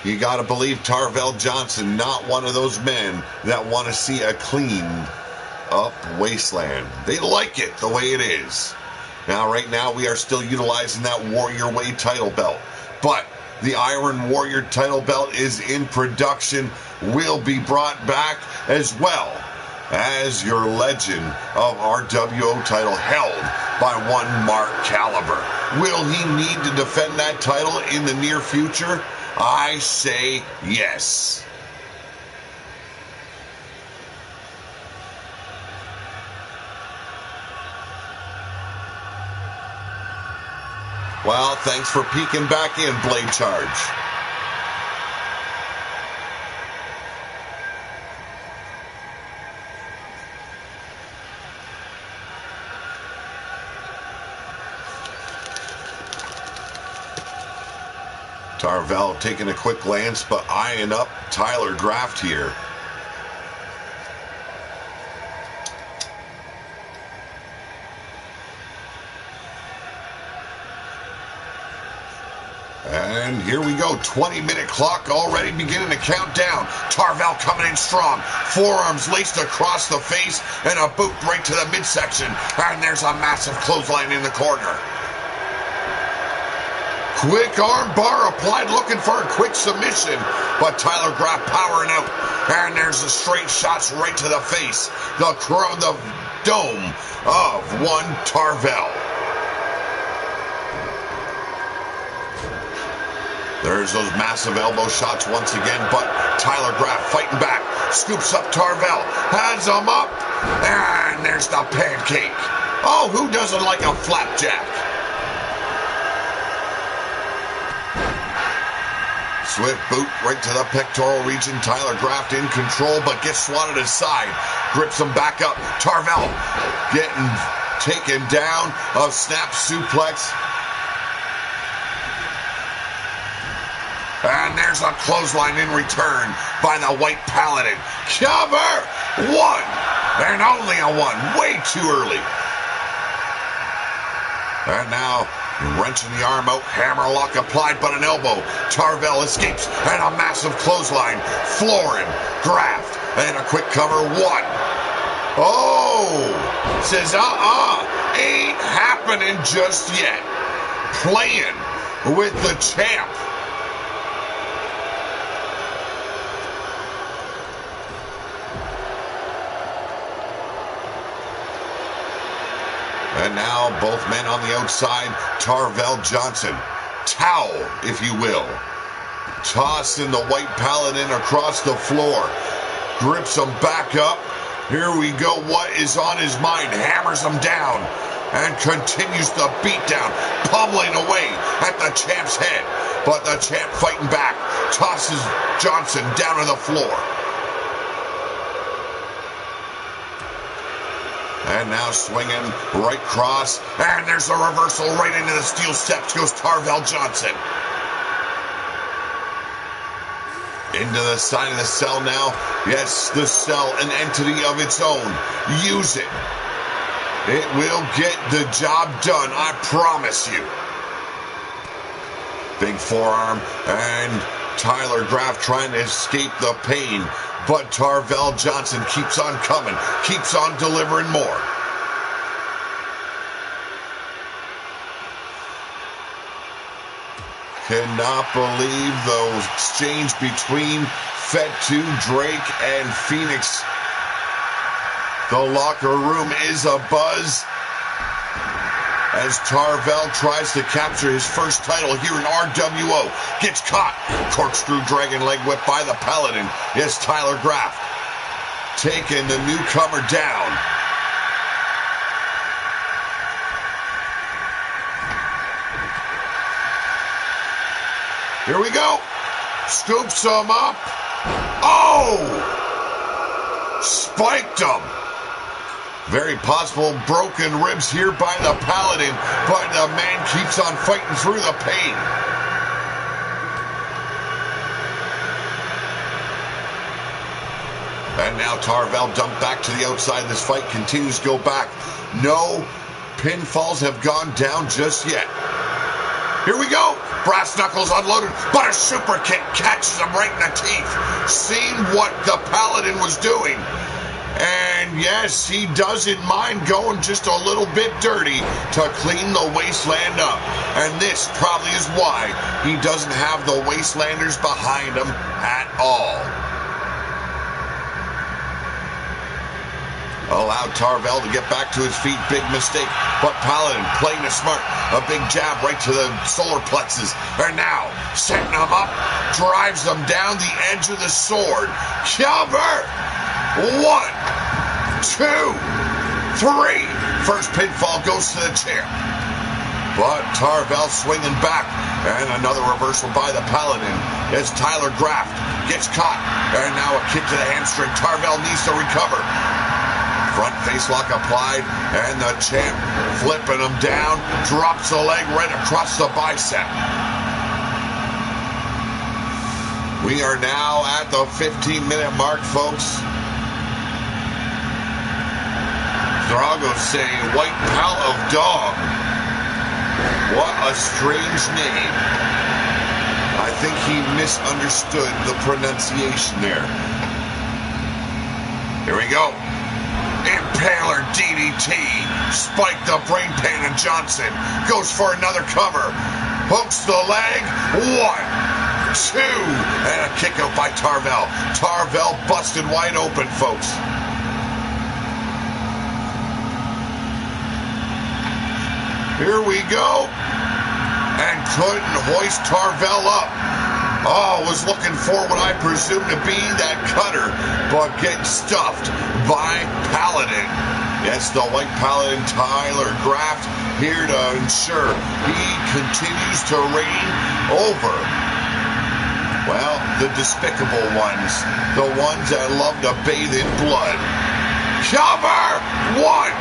Speaker 1: You got to believe Tarvel Johnson, not one of those men that want to see a cleaned up wasteland. They like it the way it is. Now, right now, we are still utilizing that Warrior Way title belt. But the Iron Warrior title belt is in production, will be brought back, as well as your Legend of RWO title held by one Mark Caliber. Will he need to defend that title in the near future? I say yes. Well, thanks for peeking back in, Blade Charge. Tarvel taking a quick glance, but eyeing up Tyler Graft here. And here we go, 20-minute clock already beginning to count down. Tarvel coming in strong, forearms laced across the face and a boot right to the midsection. And there's a massive clothesline in the corner. Quick arm bar applied, looking for a quick submission, but Tyler Graft powering out, and there's the straight shots right to the face, the dome of one Tarvel. There's those massive elbow shots once again, but Tyler Graft fighting back, scoops up Tarvel, has him up, and there's the pancake. Oh, who doesn't like a flapjack? Swift boot right to the pectoral region. Tyler Graft in control, but gets swatted aside. Grips him back up. Tarvel getting taken down. A snap suplex. And there's a clothesline in return by the White Paladin. Cover! One! And only a one. Way too early. And now wrenching the arm out, hammerlock applied, but an elbow. Tarvel escapes, and a massive clothesline. Flooring, Graft, and a quick cover. One. Oh! Says, ain't happening just yet. Playing with the champ. And now both men on the outside. Tarvel Johnson, towel, if you will, tossing the White Paladin across the floor, grips him back up. Here we go. What is on his mind? Hammers him down and continues the beatdown, pummeling away at the champ's head. But the champ fighting back, tosses Johnson down to the floor. And now swinging right cross. And there's a reversal right into the steel steps. Goes Tarvel Johnson. Into the side of the cell now. Yes, the cell, an entity of its own. Use it. It will get the job done, I promise you. Big forearm, and Tyler Graff trying to escape the pain. But Tarvell Johnson keeps on coming, keeps on delivering more. Cannot believe the exchange between Fatu, Drake, and Phoenix. The locker room is abuzz as Tarvell tries to capture his first title here in RWO. Gets caught. Corkscrew dragon leg whip by the Paladin. Yes, Tyler Graff taking the newcomer down. Here we go. Scoops him up. Oh! Spiked him. Very possible broken ribs here by the Paladin, but the man keeps on fighting through the pain. And now Tarvell dumped back to the outside. This fight continues to go back. No pinfalls have gone down just yet. Here we go. Brass knuckles unloaded, but a super kick catches him right in the teeth. Seeing what the Paladin was doing. And yes, he doesn't mind going just a little bit dirty to clean the wasteland up. And this probably is why he doesn't have the wastelanders behind him at all. Allowed Tarvell to get back to his feet. Big mistake. But Paladin playing it smart. A big jab right to the solar plexus. And now, setting him up. Drives him down the edge of the sword. Cover! 1, 2, 3. First pinfall goes to the chair. But Tarvell swinging back. And another reversal by the Paladin as Tyler Graff gets caught. And now a kick to the hamstring. Tarvell needs to recover. Front face lock applied, and the champ flipping him down, drops the leg right across the bicep. We are now at the 15-minute mark, folks. Drago saying, White Pal of Dog. What a strange name. I think he misunderstood the pronunciation there. Here we go. Impaler DDT. Spike the brain pan and Johnson. Goes for another cover. Hooks the leg. 1, 2. And a kick out by Tarvell. Tarvell busted wide open, folks. Here we go. And couldn't hoist Tarvell up. Oh, was looking for what I presume to be that cutter, but getting stuffed by Paladin. Yes, the White Paladin, Tyler Graff, here to ensure he continues to reign over, well, the despicable ones, the ones that love to bathe in blood. Cover! 1!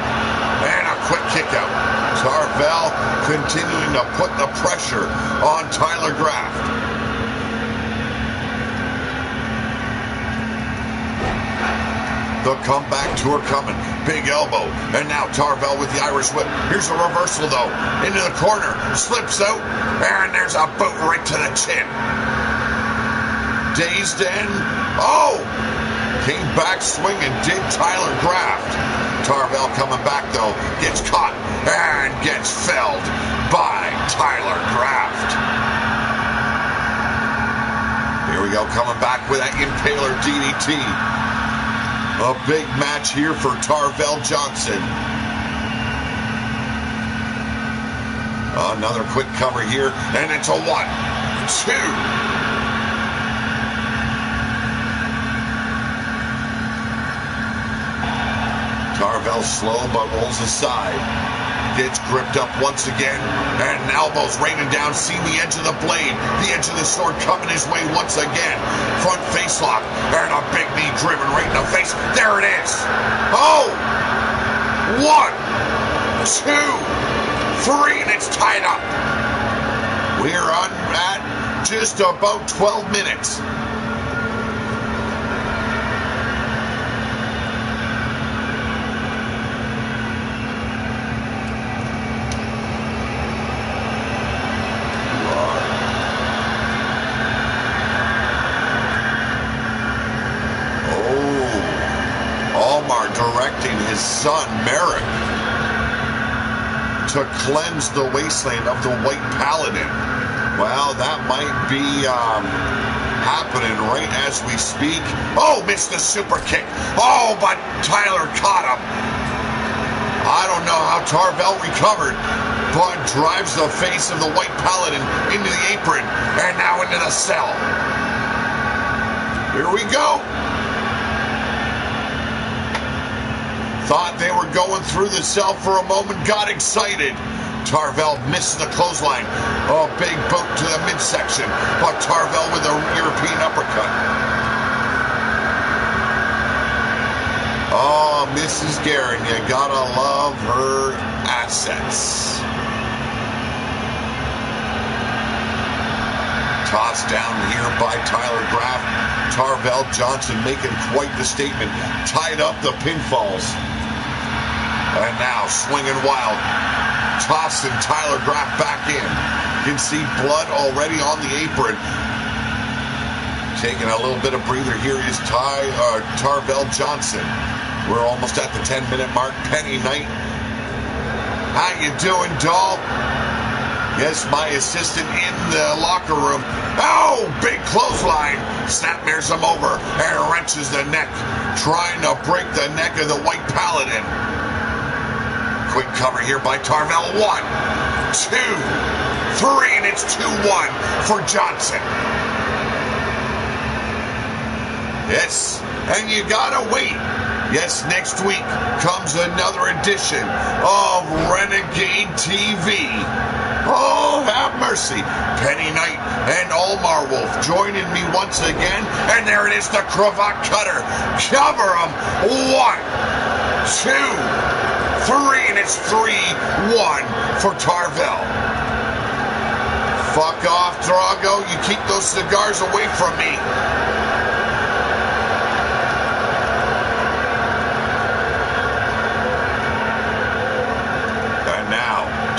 Speaker 1: And a quick kick out. Tarvell continuing to put the pressure on Tyler Graff. The comeback tour coming. Big elbow. And now Tarvell with the Irish whip. Here's a reversal, though. Into the corner. Slips out. And there's a boot right to the chin. Dazed in. Oh! Came back swinging. Did Tyler Graff. Tarvell coming back, though. Gets caught. And gets felled by Tyler Graff. Here we go. Coming back with that Impaler DDT. A big match here for Tarvell Johnson. Another quick cover here, and it's a 1, 2. Tarvell slow but rolls aside. Gets gripped up once again, and elbows raining down, seeing the edge of the blade, the edge of the sword coming his way once again. Front face lock, and a big knee driven right in the face. There it is. Oh! 1, 2, 3, and it's tied up. We're on at just about 12 minutes. his son, Merrick, to cleanse the wasteland of the White Paladin. Well, that might be happening right as we speak. Oh, missed the super kick. Oh, but Tyler caught him. I don't know how Tarvel recovered, but drives the face of the White Paladin into the apron and now into the cell. Here we go. Thought they were going through the cell for a moment, got excited. Tarvel misses the clothesline. Oh, big boot to the midsection, but Tarvel with a European uppercut. Oh, Mrs. Guerin, you gotta love her assets. Tossed down here by Tyler Graff. Tarvel Johnson making quite the statement. Tied up the pinfalls. And now swinging wild. Tossing Tyler Graff back in. You can see blood already on the apron. Taking a little bit of breather here is Tarvel Johnson. We're almost at the 10-minute mark. Penny Knight. How you doing, doll? Yes, my assistant in the locker room. Oh, big clothesline. Snapmares him over and wrenches the neck. Trying to break the neck of the White Paladin. Quick cover here by Tarvel. 1, 2, 3, and it's 2-1 for Johnson. Yes, and you gotta wait. Yes, next week comes another edition of Renegade TV. Oh, have mercy. Penny Knight and Almar Wolf joining me once again. And there it is, the cravat cutter. Cover him. 1, 2, 3, and it's 3-1 for Tarvel. Fuck off, Drago. You keep those cigars away from me.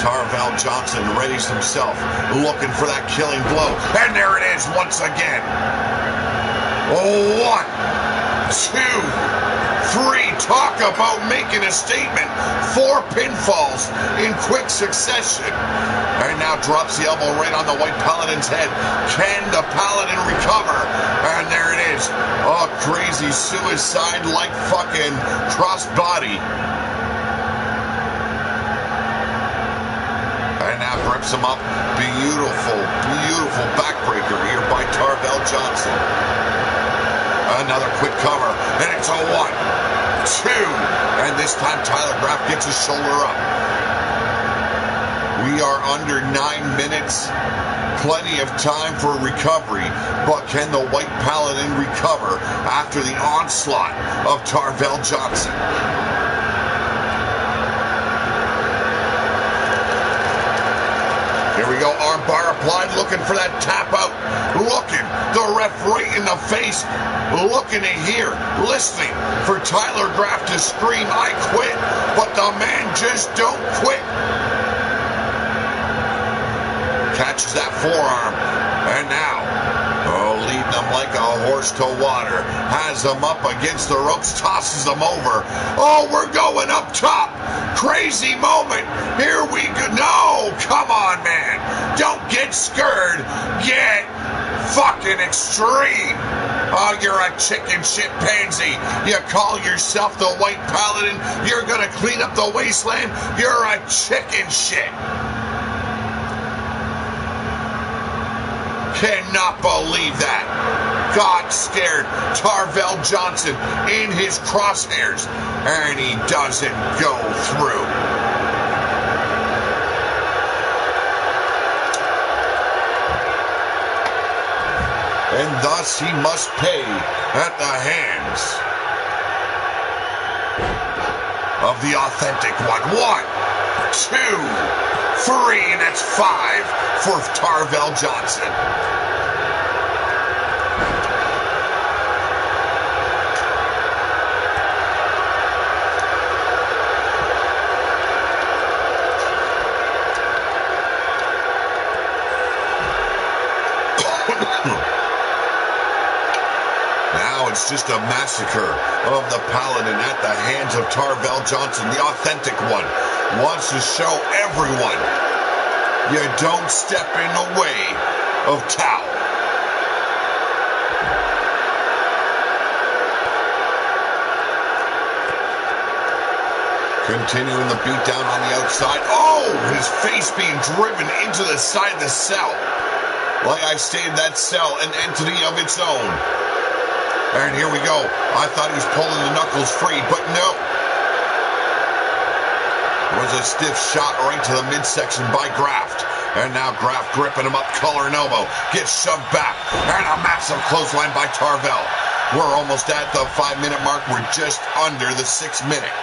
Speaker 1: Tarvel Johnson readies himself, looking for that killing blow. And there it is once again. 1, 2, 3. Talk about making a statement. 4 pinfalls in quick succession. And now drops the elbow right on the White Paladin's head. Can the Paladin recover? And there it is. A crazy suicide-like fucking crossbody. And now grips him up. Beautiful, beautiful backbreaker here by Tarvel Johnson. Another quick cover, and it's a 1, 2, and this time Tyler Graff gets his shoulder up. We are under 9 minutes. Plenty of time for recovery, but can the White Paladin recover after the onslaught of Tarvel Johnson? Here we go, armbar applied, looking for that tap out. Looking, the ref right in the face. Looking to hear, listening for Tyler Graff to scream, I quit. But the man just don't quit. Catches that forearm. And now, leading him like a horse to water. Has him up against the ropes, tosses him over. Oh, we're going up top. Crazy moment. Here we go. No, come on, man. Don't get scared. Get fucking extreme. Oh, you're a chicken shit pansy. You call yourself the White Paladin. You're going to clean up the wasteland. You're a chicken shit. Cannot believe that. Got scared. Tarvel Johnson in his crosshairs, and he doesn't go through. And thus he must pay at the hands of the authentic one. 1, 2, 3, and that's 5 for Tarvel Johnson. Now it's just a massacre of the Paladin at the hands of Tarvel Johnson, the authentic one. Wants to show everyone you don't step in the way of Tao. Continuing the beatdown on the outside. Oh, his face being driven into the side of the cell. Like I stated, that cell, an entity of its own. And here we go. I thought he was pulling the knuckles free, but no. It was a stiff shot right to the midsection by Graft. And now Graft gripping him up, collar and elbow. Gets shoved back. And a massive clothesline by Tarvel. We're almost at the 5-minute mark. We're just under the 6-minute.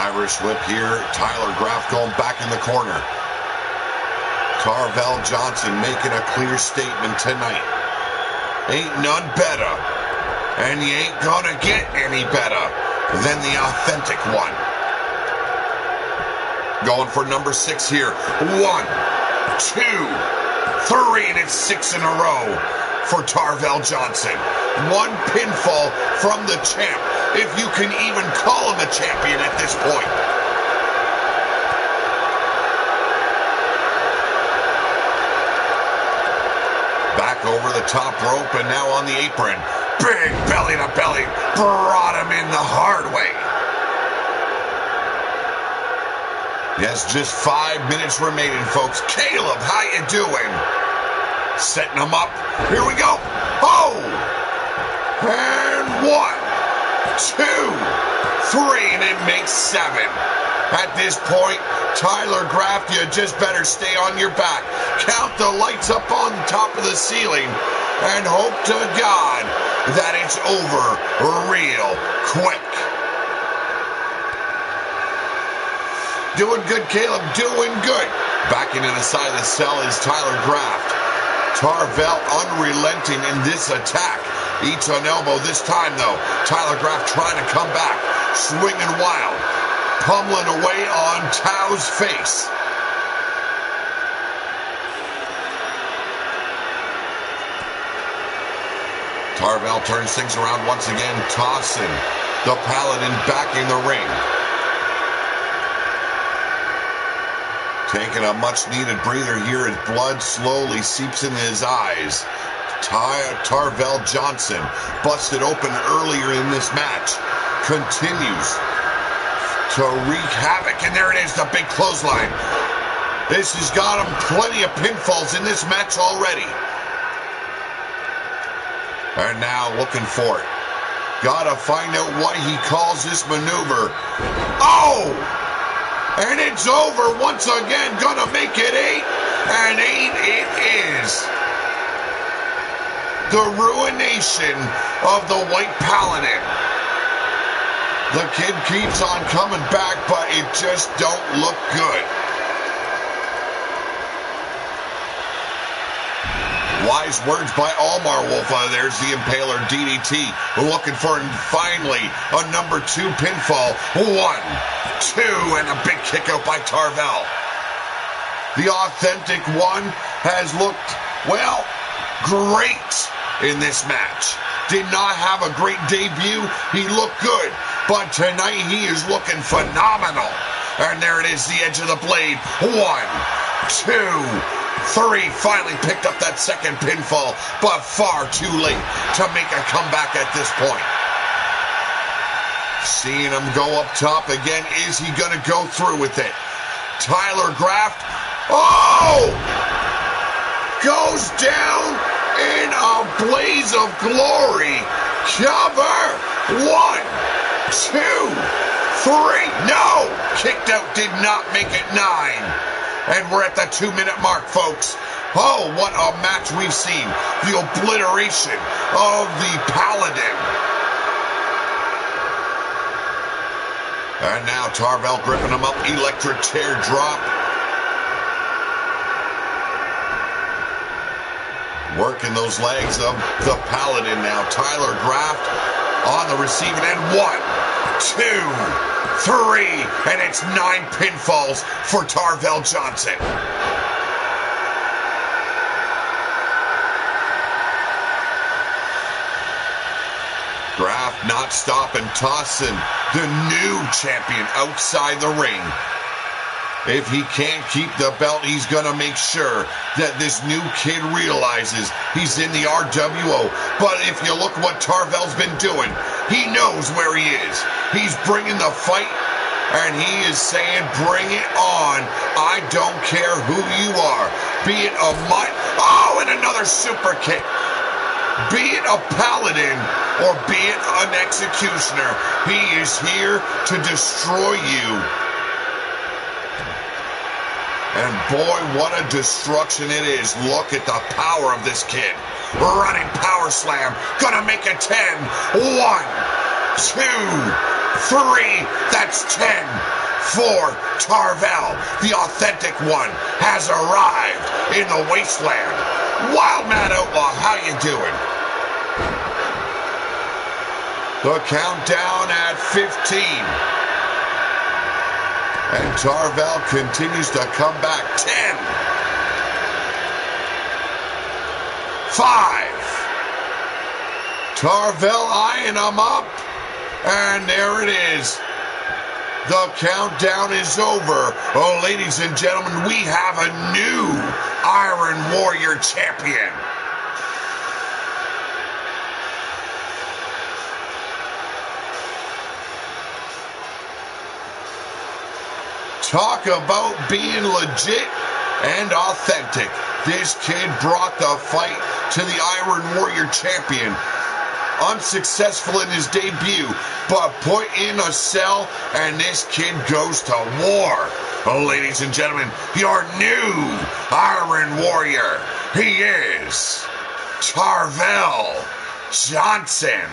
Speaker 1: Irish whip here. Tyler Graft going back in the corner. Tarvel Johnson making a clear statement tonight. Ain't none better. And you ain't gonna get any better than the authentic one. Going for number 6 here. 1, 2, 3, and it's 6 in a row for Tarvel Johnson. 1 pinfall from the champ, if you can even call him a champion at this point. Back over the top rope and now on the apron. Big belly to belly. Brought him in the hard way. Yes, just 5 minutes remaining, folks. Caleb, how you doing? Setting him up. Here we go. Oh! And 1, 2, 3, and it makes 7. At this point, Tyler Graft, you just better stay on your back. Count the lights up on the top of the ceiling and hope to God that it's over real quick. Doing good, Caleb, doing good. Back into the side of the cell is Tyler Graft. Tarvel unrelenting in this attack. Eats an elbow this time, though. Tyler Graft trying to come back. Swinging wild. Pummeling away on Tao's face. Tarvel turns things around once again, tossing the Paladin back in the ring. Taking a much-needed breather here as blood slowly seeps into his eyes. Tarvel Johnson, busted open earlier in this match, continues to wreak havoc. And there it is, the big clothesline. This has got him plenty of pinfalls in this match already. And now looking for it. Gotta find out what he calls this maneuver. Oh! And it's over once again. Gonna make it 8. And 8 it is. The ruination of the White Paladin. The kid keeps on coming back, but it just don't look good. Wise words by Almar Wolf. There's the Impaler DDT. Looking for finally a number 2 pinfall. 1, 2, and a big kick out by Tarvel. The authentic one has looked, well, great in this match. Did not have a great debut. He looked good, but tonight he is looking phenomenal. And there it is, the edge of the blade. 1, 2, 3, finally picked up that second pinfall, but far too late to make a comeback at this point. Seeing him go up top again, is he going to go through with it? Tyler Graft, oh! Goes down in a blaze of glory. Cover, 1, 2, 3, no! Kicked out, did not make it 9. And we're at the 2-minute mark, folks. Oh, what a match we've seen. The obliteration of the Paladin. And now Tarvel gripping him up. Electric chair drop. Working those legs of the Paladin now. Tyler Graft on the receiving end. 1, 2, 3, and it's 9 pinfalls for Tarvell Johnson. Graf not stopping, tossing the new champion outside the ring. If he can't keep the belt, he's going to make sure that this new kid realizes he's in the RWO. But if you look what Tarvell's been doing, he knows where he is. He's bringing the fight, and he is saying, bring it on. I don't care who you are. Be it a mutt. Oh, and another super kick. Be it a paladin or be it an executioner, he is here to destroy you. And boy, what a destruction it is. Look at the power of this kid. Running power slam. Gonna make it 10. 1, 2, 3. That's 10 for Tarvell. The authentic one has arrived in the wasteland. Wild Man Outlaw, how you doing? The countdown at 15. And Tarvell continues to come back. 10. 5. Tarvell eyeing him up. And there it is. The countdown is over. Oh, ladies and gentlemen, we have a new Iron Warrior champion. Talk about being legit and authentic. This kid brought the fight to the Iron Warrior champion. Unsuccessful in his debut, but put in a cell, and this kid goes to war. Oh, ladies and gentlemen, your new Iron Warrior. He is Tarvell Johnson.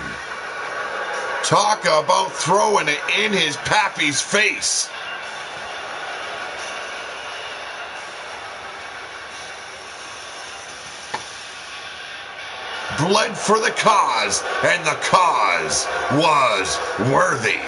Speaker 1: Talk about throwing it in his pappy's face. Bled for the cause, and the cause was worthy.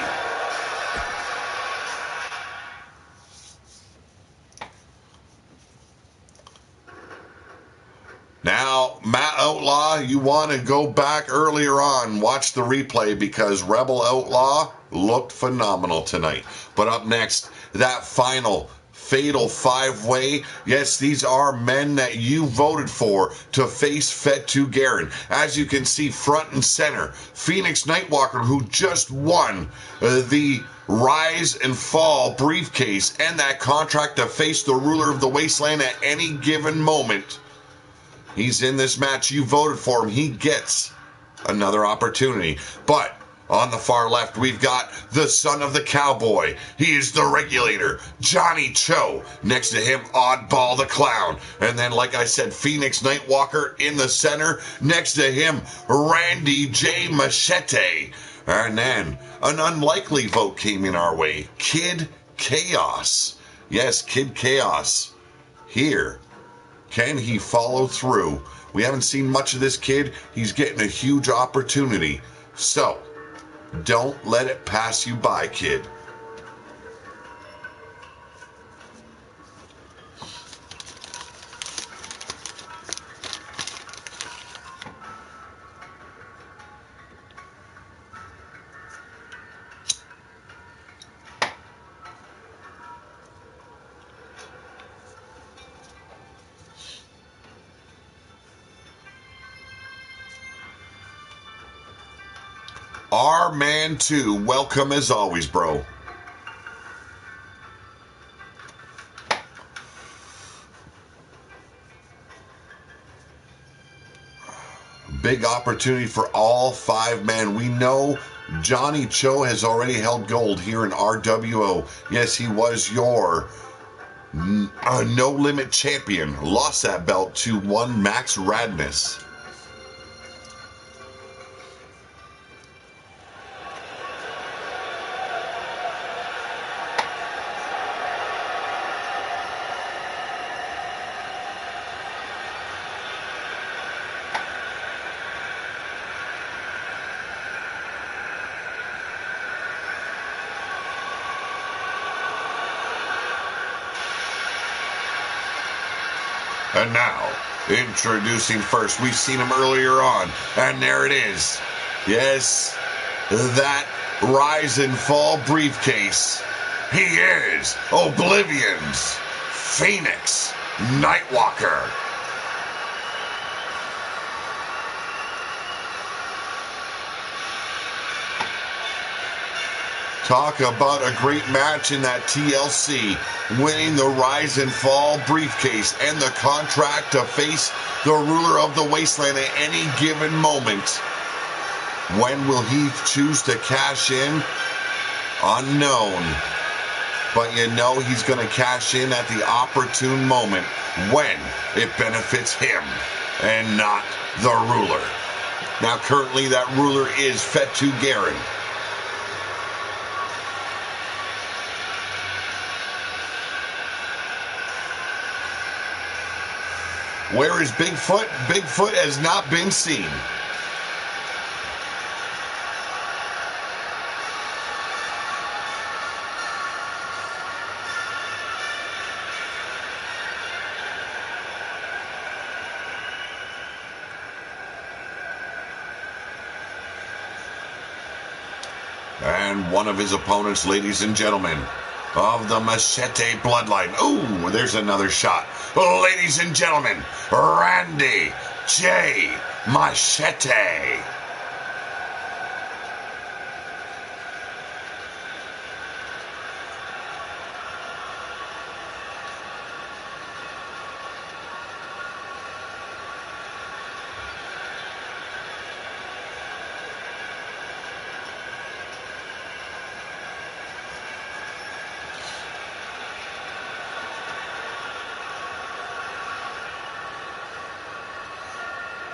Speaker 1: Now, Matt Outlaw, you want to go back earlier on, watch the replay, because Rebel Outlaw looked phenomenal tonight. But up next, that final fatal 5-way. Yes, these are men that you voted for to face Fatu Garin. As you can see, front and center, Phoenix Nightwalker, who just won the Rise and Fall briefcase and that contract to face the ruler of the wasteland at any given moment. He's in this match. You voted for him. He gets another opportunity. But on the far left, we've got the son of the cowboy. He is the regulator, Johnny Cho. Next to him, Oddball the clown. And then, like I said, Phoenix Nightwalker in the center. Next to him, Randy J. Machete. And then an unlikely vote came in our way. Kid Chaos. Yes, Kid Chaos. Here. Can he follow through? We haven't seen much of this kid. He's getting a huge opportunity. So, don't let it pass you by, kid. R-Man 2, welcome as always, bro. Big opportunity for all 5 men. We know Johnny Cho has already held gold here in RWO. Yes, he was your No Limit champion. Lost that belt to one Max Radness. And now, introducing first, we've seen him earlier on, and there it is. Yes, that rise and fall briefcase. He is Oblivion's Phoenix Nightwalker. Talk about a great match in that TLC, winning the Rise and Fall briefcase and the contract to face the ruler of the wasteland at any given moment. When will he choose to cash in? Unknown. But you know he's going to cash in at the opportune moment when it benefits him and not the ruler. Now currently that ruler is Fatu Garin. Where is Bigfoot? Bigfoot has not been seen. And one of his opponents, ladies and gentlemen, of the Machete bloodline. Ooh, there's another shot. Ladies and gentlemen, Randy J. Machete.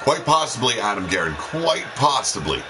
Speaker 1: Quite possibly, Adam Garrett. Quite possibly.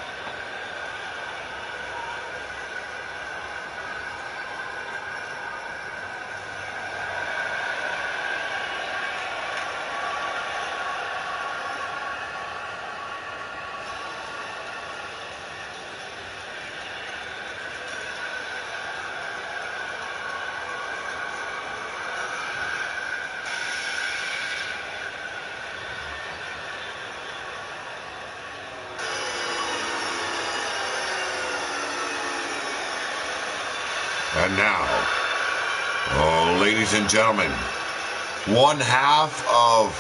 Speaker 1: And now, ladies and gentlemen, one half of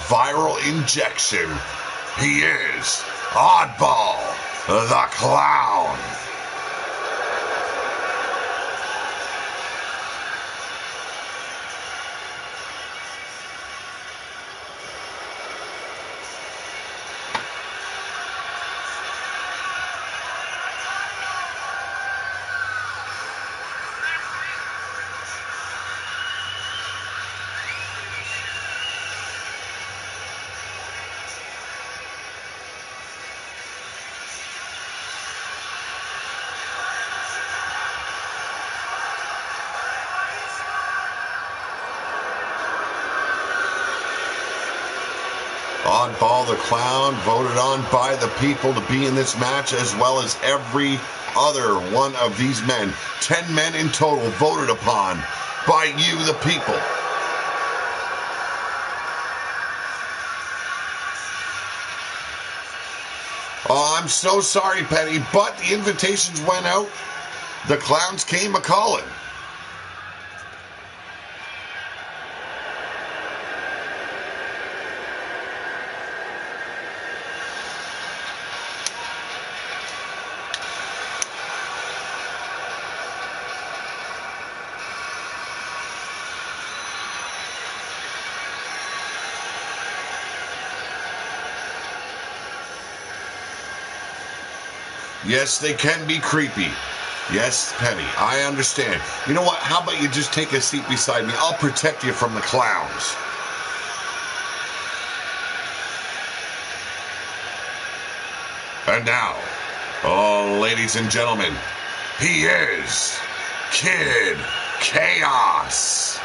Speaker 1: Viral Injection. He is Oddball the Clown. Oddball the Clown, voted on by the people to be in this match, as well as every other one of these men. 10 men in total voted upon by you, the people. Oh, I'm so sorry, Penny, but the invitations went out. The clowns came a-calling. Yes, they can be creepy. Yes, Penny, I understand. You know what? How about you just take a seat beside me? I'll protect you from the clowns. And now, ladies and gentlemen, he is Kid Chaos.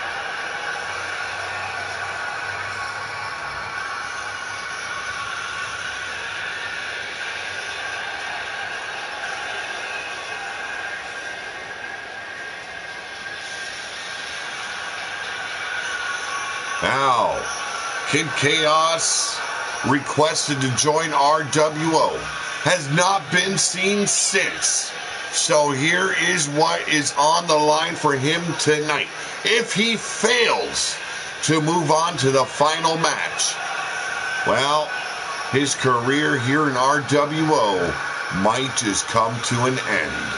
Speaker 1: Now, Kid Chaos requested to join RWO. Has not been seen since. So here is what is on the line for him tonight. If he fails to move on to the final match, well, his career here in RWO might just come to an end.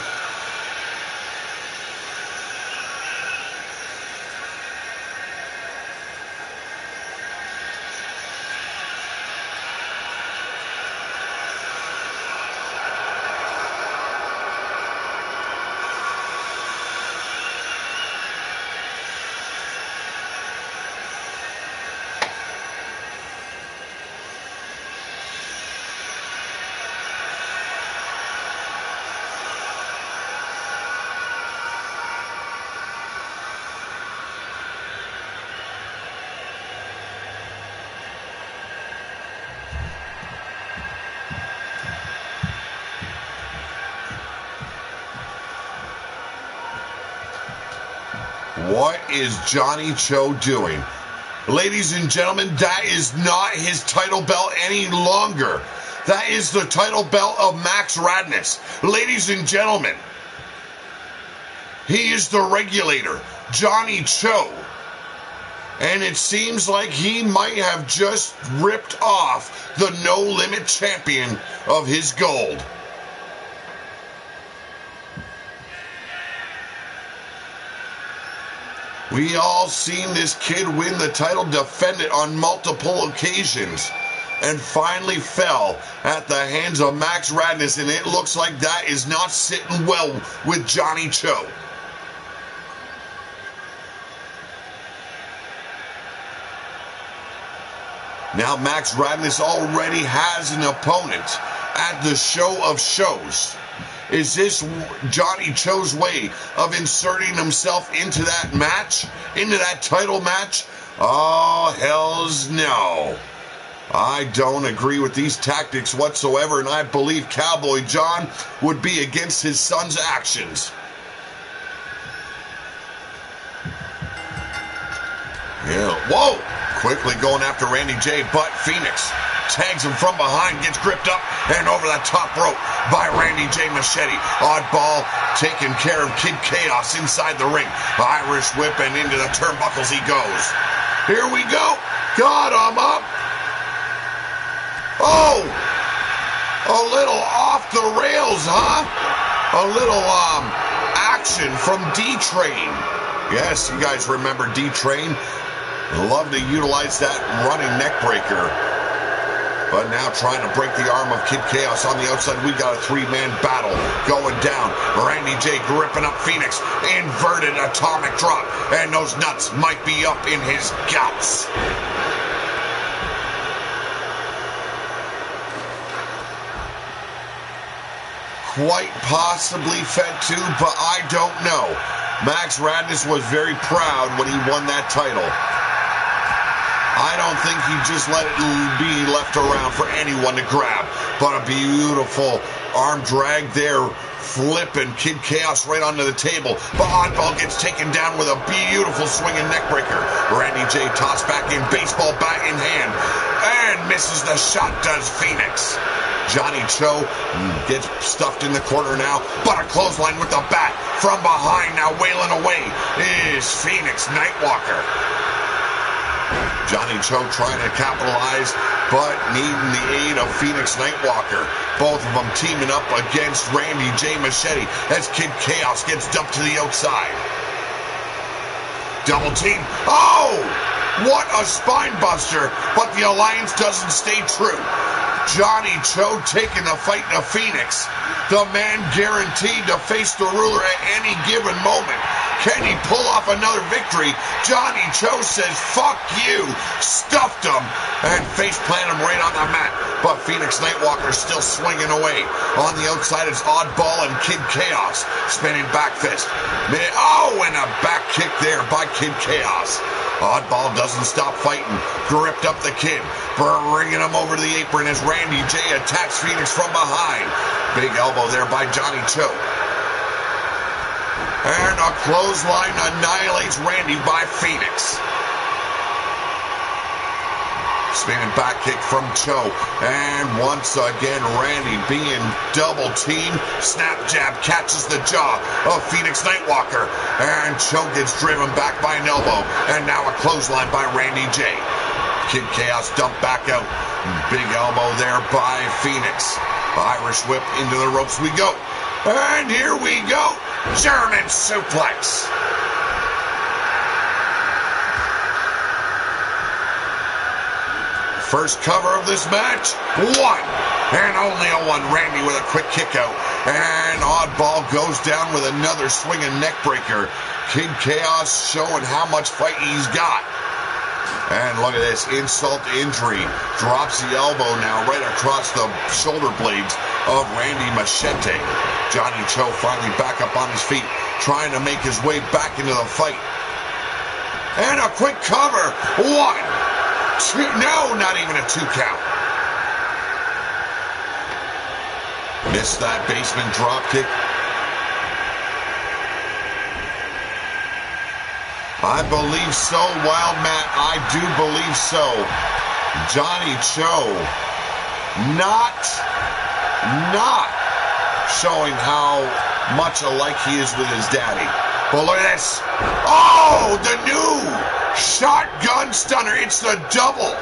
Speaker 1: What is Johnny Cho doing? Ladies and gentlemen, that is not his title belt any longer. That is the title belt of Max Radness. Ladies and gentlemen, he is the regulator, Johnny Cho. And it seems like he might have just ripped off the No Limit champion of his gold. We all seen this kid win the title, defend it on multiple occasions, and finally fell at the hands of Max Radness, and it looks like that is not sitting well with Johnny Cho. Now Max Radness already has an opponent at the show of shows. Is this Johnny Cho's way of inserting himself into that match? Into that title match? Oh, hells no. I don't agree with these tactics whatsoever, and I believe Cowboy John would be against his son's actions. Yeah, whoa! Quickly going after Randy J, but Phoenix tags him from behind, gets gripped up and over the top rope by Randy J Machete. Oddball taking care of Kid Chaos inside the ring. Irish whip, and into the turnbuckles he goes. Here we go. Got him up. Oh! A little off the rails, huh? A little action from D-Train. Yes, you guys remember D-Train? Love to utilize that running neck breaker. But now trying to break the arm of Kid Chaos on the outside. We got a three-man battle going down. Randy J gripping up Phoenix. Inverted atomic drop. And those nuts might be up in his guts. Quite possibly fed too, but I don't know. Max Radness was very proud when he won that title. I don't think he just let it be left around for anyone to grab. But a beautiful arm drag there, flipping Kid Chaos right onto the table. But Oddball gets taken down with a beautiful swinging neckbreaker. Randy J tossed back in, baseball bat in hand, and misses the shot, does Phoenix. Johnny Cho gets stuffed in the corner now, but a clothesline with the bat from behind. Now wailing away is Phoenix Nightwalker. Johnny Cho trying to capitalize, but needing the aid of Phoenix Nightwalker. Both of them teaming up against Randy J Machete as Kid Chaos gets dumped to the outside. Double team. Oh! What a spine buster, but the alliance doesn't stay true. Johnny Cho taking the fight to Phoenix. The man guaranteed to face the ruler at any given moment. Can he pull off another victory? Johnny Cho says, fuck you, stuffed him, and face planted him right on the mat. But Phoenix Nightwalker still swinging away. On the outside is Oddball and Kid Chaos. Spinning back fist. Oh, and a back kick there by Kid Chaos. Oddball doesn't stop fighting. Gripped up the Kid, bringing him over to the apron as Randy J attacks Phoenix from behind. Big elbow there by Johnny Cho. And a clothesline annihilates Randy by Phoenix. Spinning back kick from Cho. And once again, Randy being double teamed. Snap jab catches the jaw of Phoenix Nightwalker. And Cho gets driven back by an elbow. And now a clothesline by Randy J. Kid Chaos dumped back out. Big elbow there by Phoenix. Irish whip into the ropes we go. And here we go. German suplex. First cover of this match, one, and only a one. Randy with a quick kick out, and Oddball goes down with another swinging neck breaker. Kid Chaos showing how much fight he's got. And look at this, insult to injury. Drops the elbow now right across the shoulder blades of Randy Machete. Johnny Cho finally back up on his feet, trying to make his way back into the fight. And a quick cover, one. Two, no, not even a 2 count. Missed that basement drop kick. I believe so, Wild Matt. I do believe so. Johnny Cho not showing how much alike he is with his daddy. But look at this. Oh, the new shotgun stunner. It's the double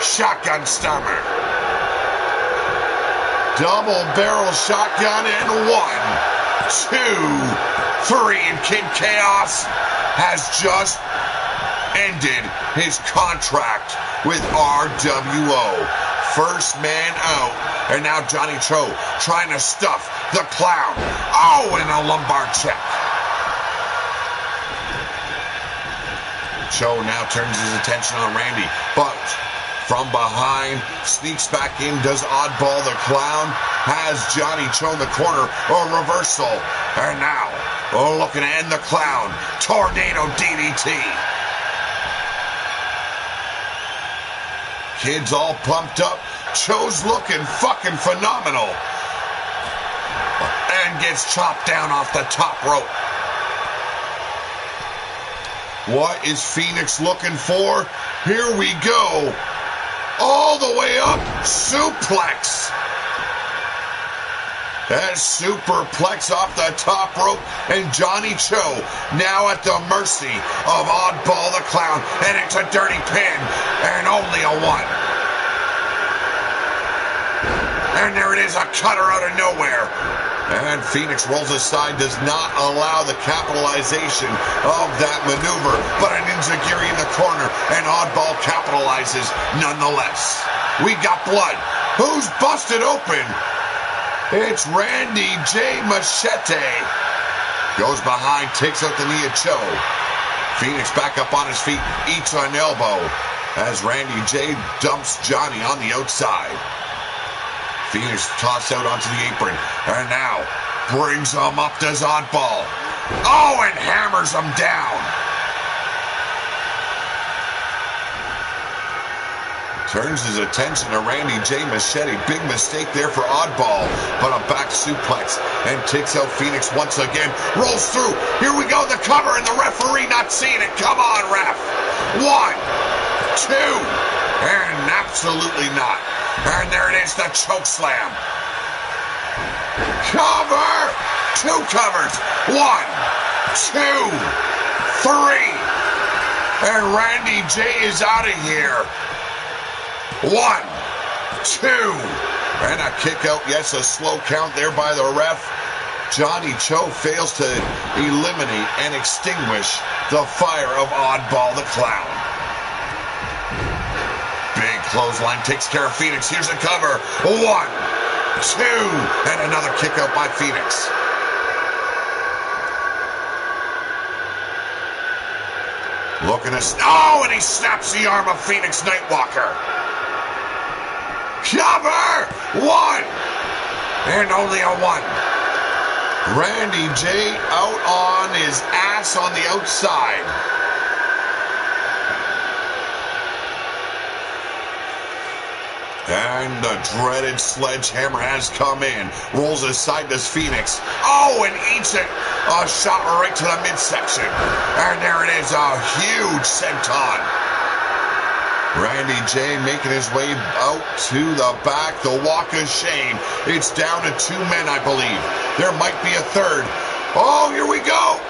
Speaker 1: shotgun stunner. Double barrel shotgun and 1, 2, 3. And Kid Chaos has just ended his contract with RWO. First man out. And now Johnny Cho trying to stuff the clown. Oh, and a lumbar check. Cho now turns his attention on Randy, but from behind, sneaks back in, does Oddball the Clown, has Johnny Cho in the corner, a reversal, and now, looking to end the Clown, Tornado DDT. Kids all pumped up, Cho's looking fucking phenomenal, and gets chopped down off the top rope. What is Phoenix looking for? Here we go. All the way up. Suplex. That superplex off the top rope. And Johnny Cho now at the mercy of Oddball the Clown. And it's a dirty pin. And only a 1. And there it is. A cutter out of nowhere. And Phoenix rolls aside, does not allow the capitalization of that maneuver, but an enziguri in the corner, and Oddball capitalizes nonetheless. We got blood. Who's busted open? It's Randy J. Machete. Goes behind, takes out the knee of Cho. Phoenix back up on his feet, eats an elbow, as Randy J. dumps Johnny on the outside. Phoenix tossed out onto the apron, and now brings him up to Oddball. Oh, and hammers him down. Turns his attention to Randy J. Machete. Big mistake there for Oddball, but a back suplex, and takes out Phoenix once again. Rolls through. Here we go, the cover, and the referee not seeing it. Come on, ref. 1, 2, and absolutely not. And there it is, the choke slam. Cover! 2 covers. 1, 2, 3. And Randy J is out of here. 1, 2. And a kick out. Yes, a slow count there by the ref. Johnny Cho fails to eliminate and extinguish the fire of Oddball the Clown. Clothesline takes care of Phoenix. Here's a cover. 1, 2, and another kick out by Phoenix. Looking at... Oh, and he snaps the arm of Phoenix Nightwalker. Cover! 1, and only a 1. Randy J. out on his ass on the outside. And the dreaded sledgehammer has come in. Rolls aside, does Phoenix. Oh, and eats it. A shot right to the midsection. And there it is, a huge senton. Randy J making his way out to the back. The walk of shame. It's down to 2 men, I believe. There might be a third. Oh, here we go.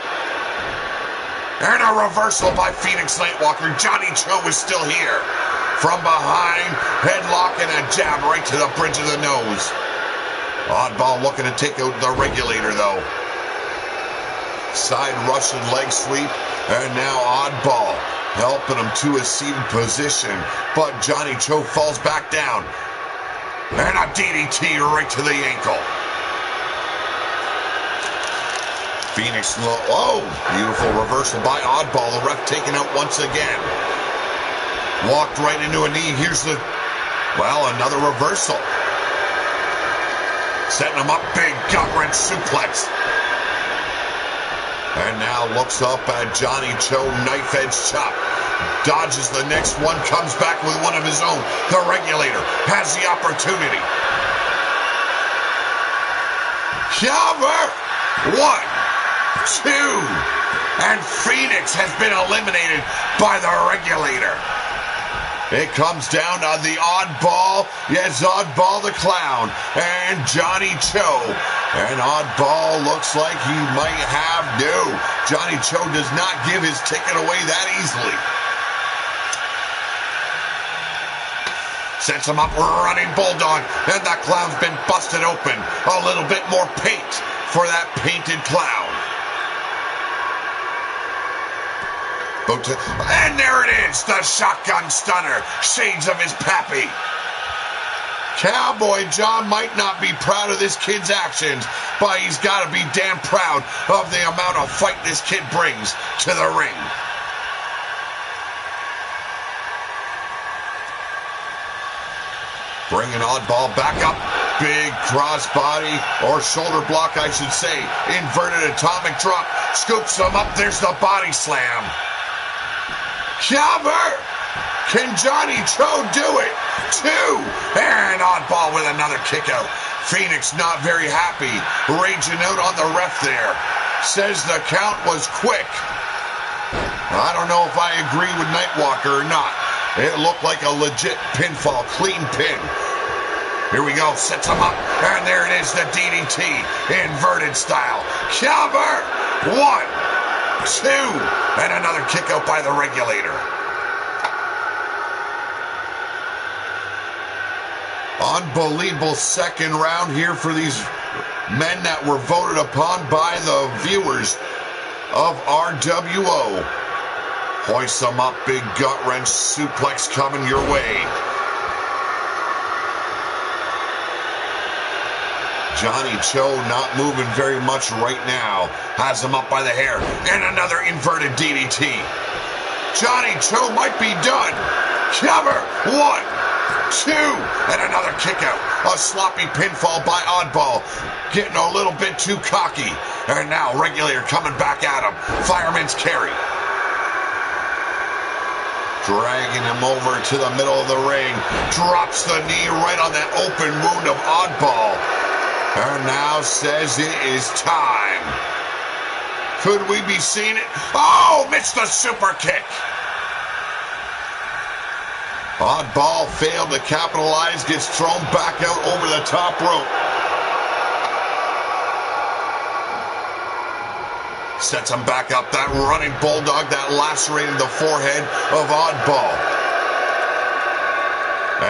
Speaker 1: And a reversal by Phoenix Nightwalker. Johnny Cho is still here. From behind, headlock and a jab right to the bridge of the nose. Oddball looking to take out the Regulator, though. Side Russian leg sweep. And now Oddball helping him to a seated position. But Johnny Cho falls back down. And a DDT right to the ankle. Phoenix, oh, beautiful reversal by Oddball. The ref taken out once again. Walked right into a knee. Here's the, well, another reversal. Setting him up, big gut wrench suplex. And now looks up at Johnny Cho, knife edge chop. Dodges the next one, comes back with one of his own. The Regulator has the opportunity. Cover! 1, 2, and Phoenix has been eliminated by the Regulator. It comes down to the Oddball. Yes, Oddball the Clown and Johnny Cho. And Oddball looks like he might have no. Johnny Cho does not give his ticket away that easily. Sets him up, running Bulldog, and the Clown's been busted open. A little bit more paint for that painted Clown. And there it is, the shotgun stunner, shades of his pappy. Cowboy John might not be proud of this kid's actions, but he's got to be damn proud of the amount of fight this kid brings to the ring. Bringing Oddball back up. Big crossbody, or shoulder block, I should say. Inverted atomic drop. Scoops him up. There's the body slam. Cover! Can Johnny Cho do it? 2! And Oddball with another kick out. Phoenix not very happy. Raging out on the ref there. Says the count was quick. I don't know if I agree with Nightwalker or not. It looked like a legit pinfall. Clean pin. Here we go. Sets him up. And there it is, the DDT. Inverted style. Cover! 1, 2, and another kick out by the Regulator. Unbelievable second round here for these men that were voted upon by the viewers of RWO. Hoist them up, big gut wrench suplex coming your way. Johnny Cho not moving very much right now. Has him up by the hair. And another inverted DDT. Johnny Cho might be done. Cover. 1, 2, and another kick out. A sloppy pinfall by Oddball. Getting a little bit too cocky. And now Regulator coming back at him. Fireman's carry. Dragging him over to the middle of the ring. Drops the knee right on that open wound of Oddball. And now says it is time. Could we be seeing it? Oh, missed the super kick. Oddball failed to capitalize, gets thrown back out over the top rope. Sets him back up. That running Bulldog that lacerated the forehead of Oddball.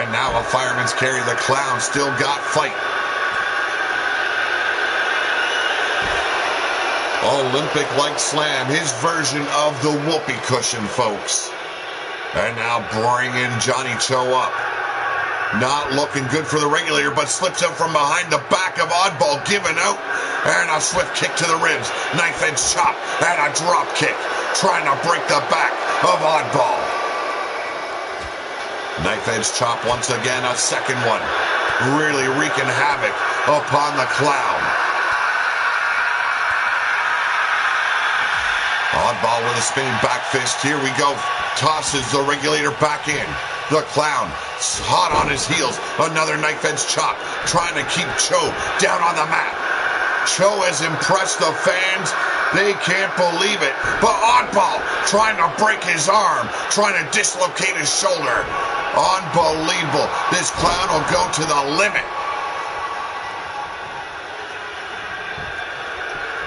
Speaker 1: And now a fireman's carry. The Clown still got fight. Olympic-like slam, his version of the whoopee cushion, folks. And now bringing Johnny Cho up. Not looking good for the Regulator, but slips out from behind the back of Oddball, giving out. And a swift kick to the ribs. Knife edge chop and a drop kick. Trying to break the back of Oddball. Knife edge chop once again, a second one. Really wreaking havoc upon the Clown. Oddball with a spinning back fist. Here we go. Tosses the Regulator back in. The Clown hot on his heels. Another knife edge chop. Trying to keep Cho down on the mat. show has impressed the fans. They can't believe it. But Oddball trying to break his arm, trying to dislocate his shoulder. Unbelievable. This clown will go to the limit.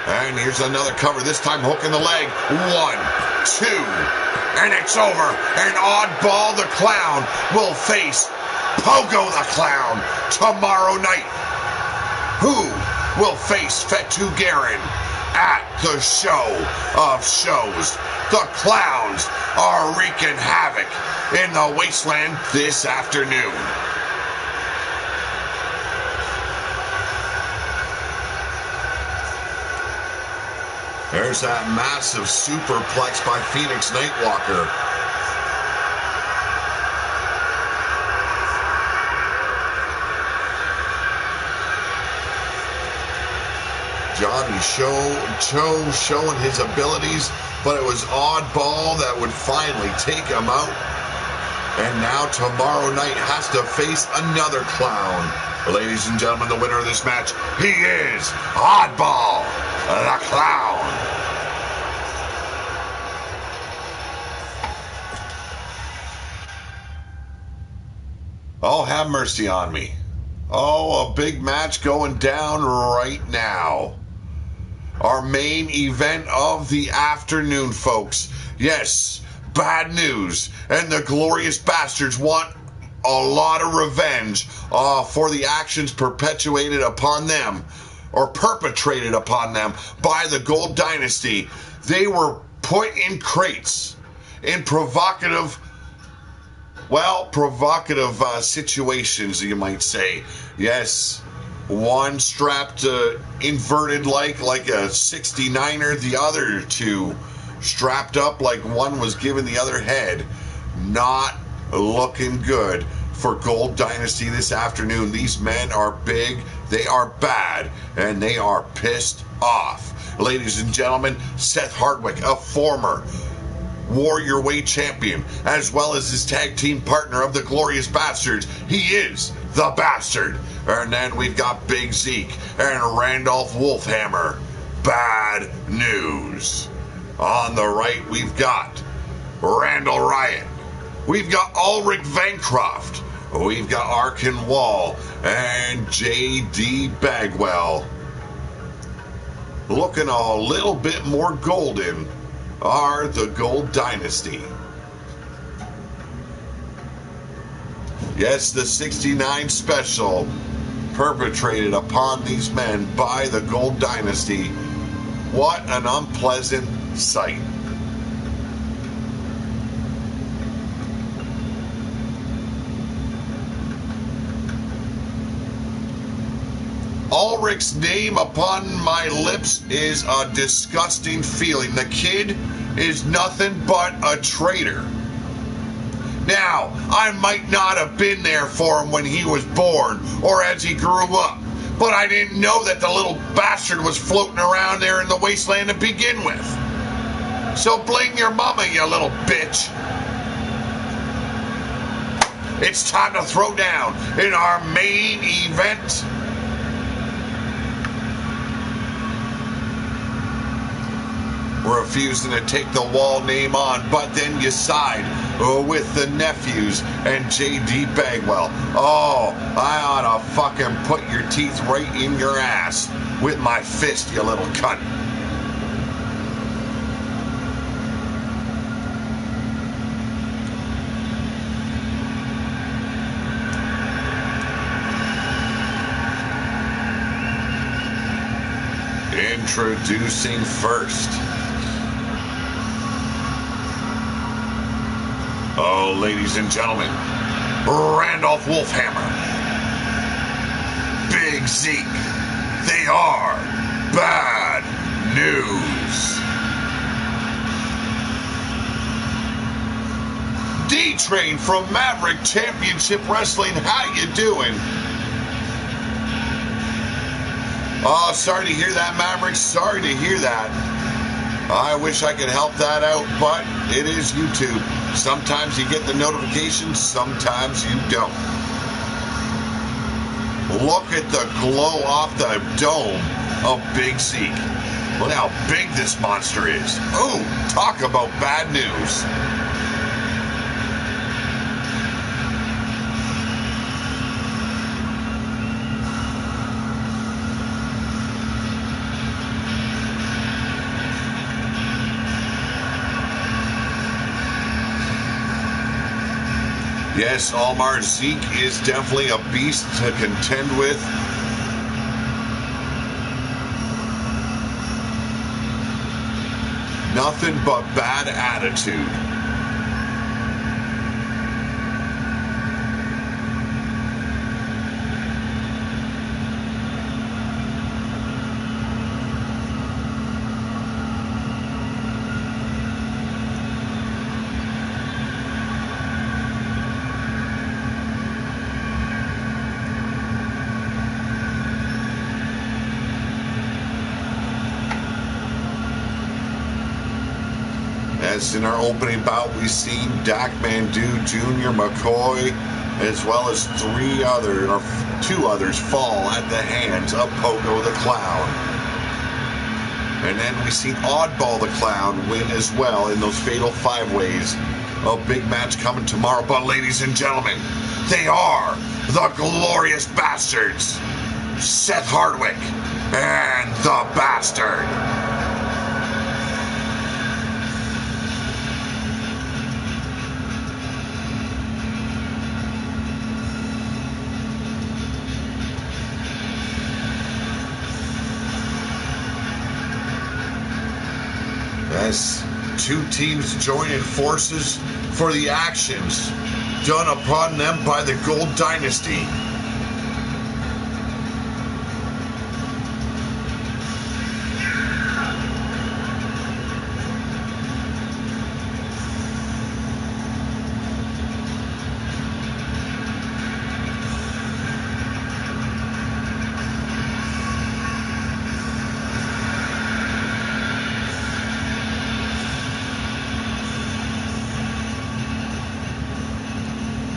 Speaker 1: And here's another cover, this time hook in the leg. 1, 2, and it's over. And Oddball the Clown will face Pogo the Clown tomorrow night. Who will face Fatu Garin at the show of shows? The Clowns are wreaking havoc in the wasteland this afternoon. There's that massive superplex by Phoenix Nightwalker. Johnny Cho showing his abilities, but it was Oddball that would finally take him out. And now tomorrow night has to face another clown. Ladies and gentlemen, the winner of this match, he is Oddball the Clown. Oh, have mercy on me. Oh, a big match going down right now. Our main event of the afternoon, folks. Yes, bad news. And the Glorious Bastards want a lot of revenge for the actions perpetuated upon them, or perpetrated upon them by the Gold Dynasty. They were put in crates in provocative situations, you might say. Yes, one strapped inverted like a 69er, the other two strapped up like one was giving the other head. Not looking good for Gold Dynasty this afternoon. These men are big, they are bad, and they are pissed off. Ladies and gentlemen, Seth Hardwick, a former Warrior Weight champion, as well as his tag team partner of the Glorious Bastards. He is the Bastard. And then we've got Big Zeke and Randolph Wolfhammer. Bad news. On the right, we've got Randall Ryan. We've got Ulrich Vancroft. We've got Arkin Wall and J.D. Bagwell. Looking a little bit more golden are the Gold Dynasty. Yes, the 69 special perpetrated upon these men by the Gold Dynasty. What an unpleasant sight. Ulrich's name upon my lips is a disgusting feeling. The kid is nothing but a traitor. Now, I might not have been there for him when he was born or as he grew up, but I didn't know that the little bastard was floating around there in the wasteland to begin with. So blame your mama, you little bitch. It's time to throw down in our main event. Refusing to take the Wall name on, but then you side with the nephews and J.D. Bagwell. Oh, I ought to fucking put your teeth right in your ass with my fist, you little cunt. Introducing first. Oh, ladies and gentlemen, Randolph Wolfhammer, Big Zeke, they are bad news. D-Train from Maverick Championship Wrestling, how you doing? Oh, sorry to hear that, Maverick. Sorry to hear that. I wish I could help that out, but it is YouTube. Sometimes you get the notifications, sometimes you don't. Look at the glow off the dome of Big Zeke. Look how big this monster is. Ooh, talk about bad news. Yes, Omar Zeke is definitely a beast to contend with. Nothing but bad attitude. As in our opening bout, we've seen Dak Mandu, Jr., McCoy, as well as two others fall at the hands of Pogo the Clown. And then we've seen Oddball the Clown win as well in those fatal five-ways. A big match coming tomorrow. But ladies and gentlemen, they are the Glorious Bastards, Seth Hardwick and the Bastard. As two teams joining forces for the actions done upon them by the Gold Dynasty.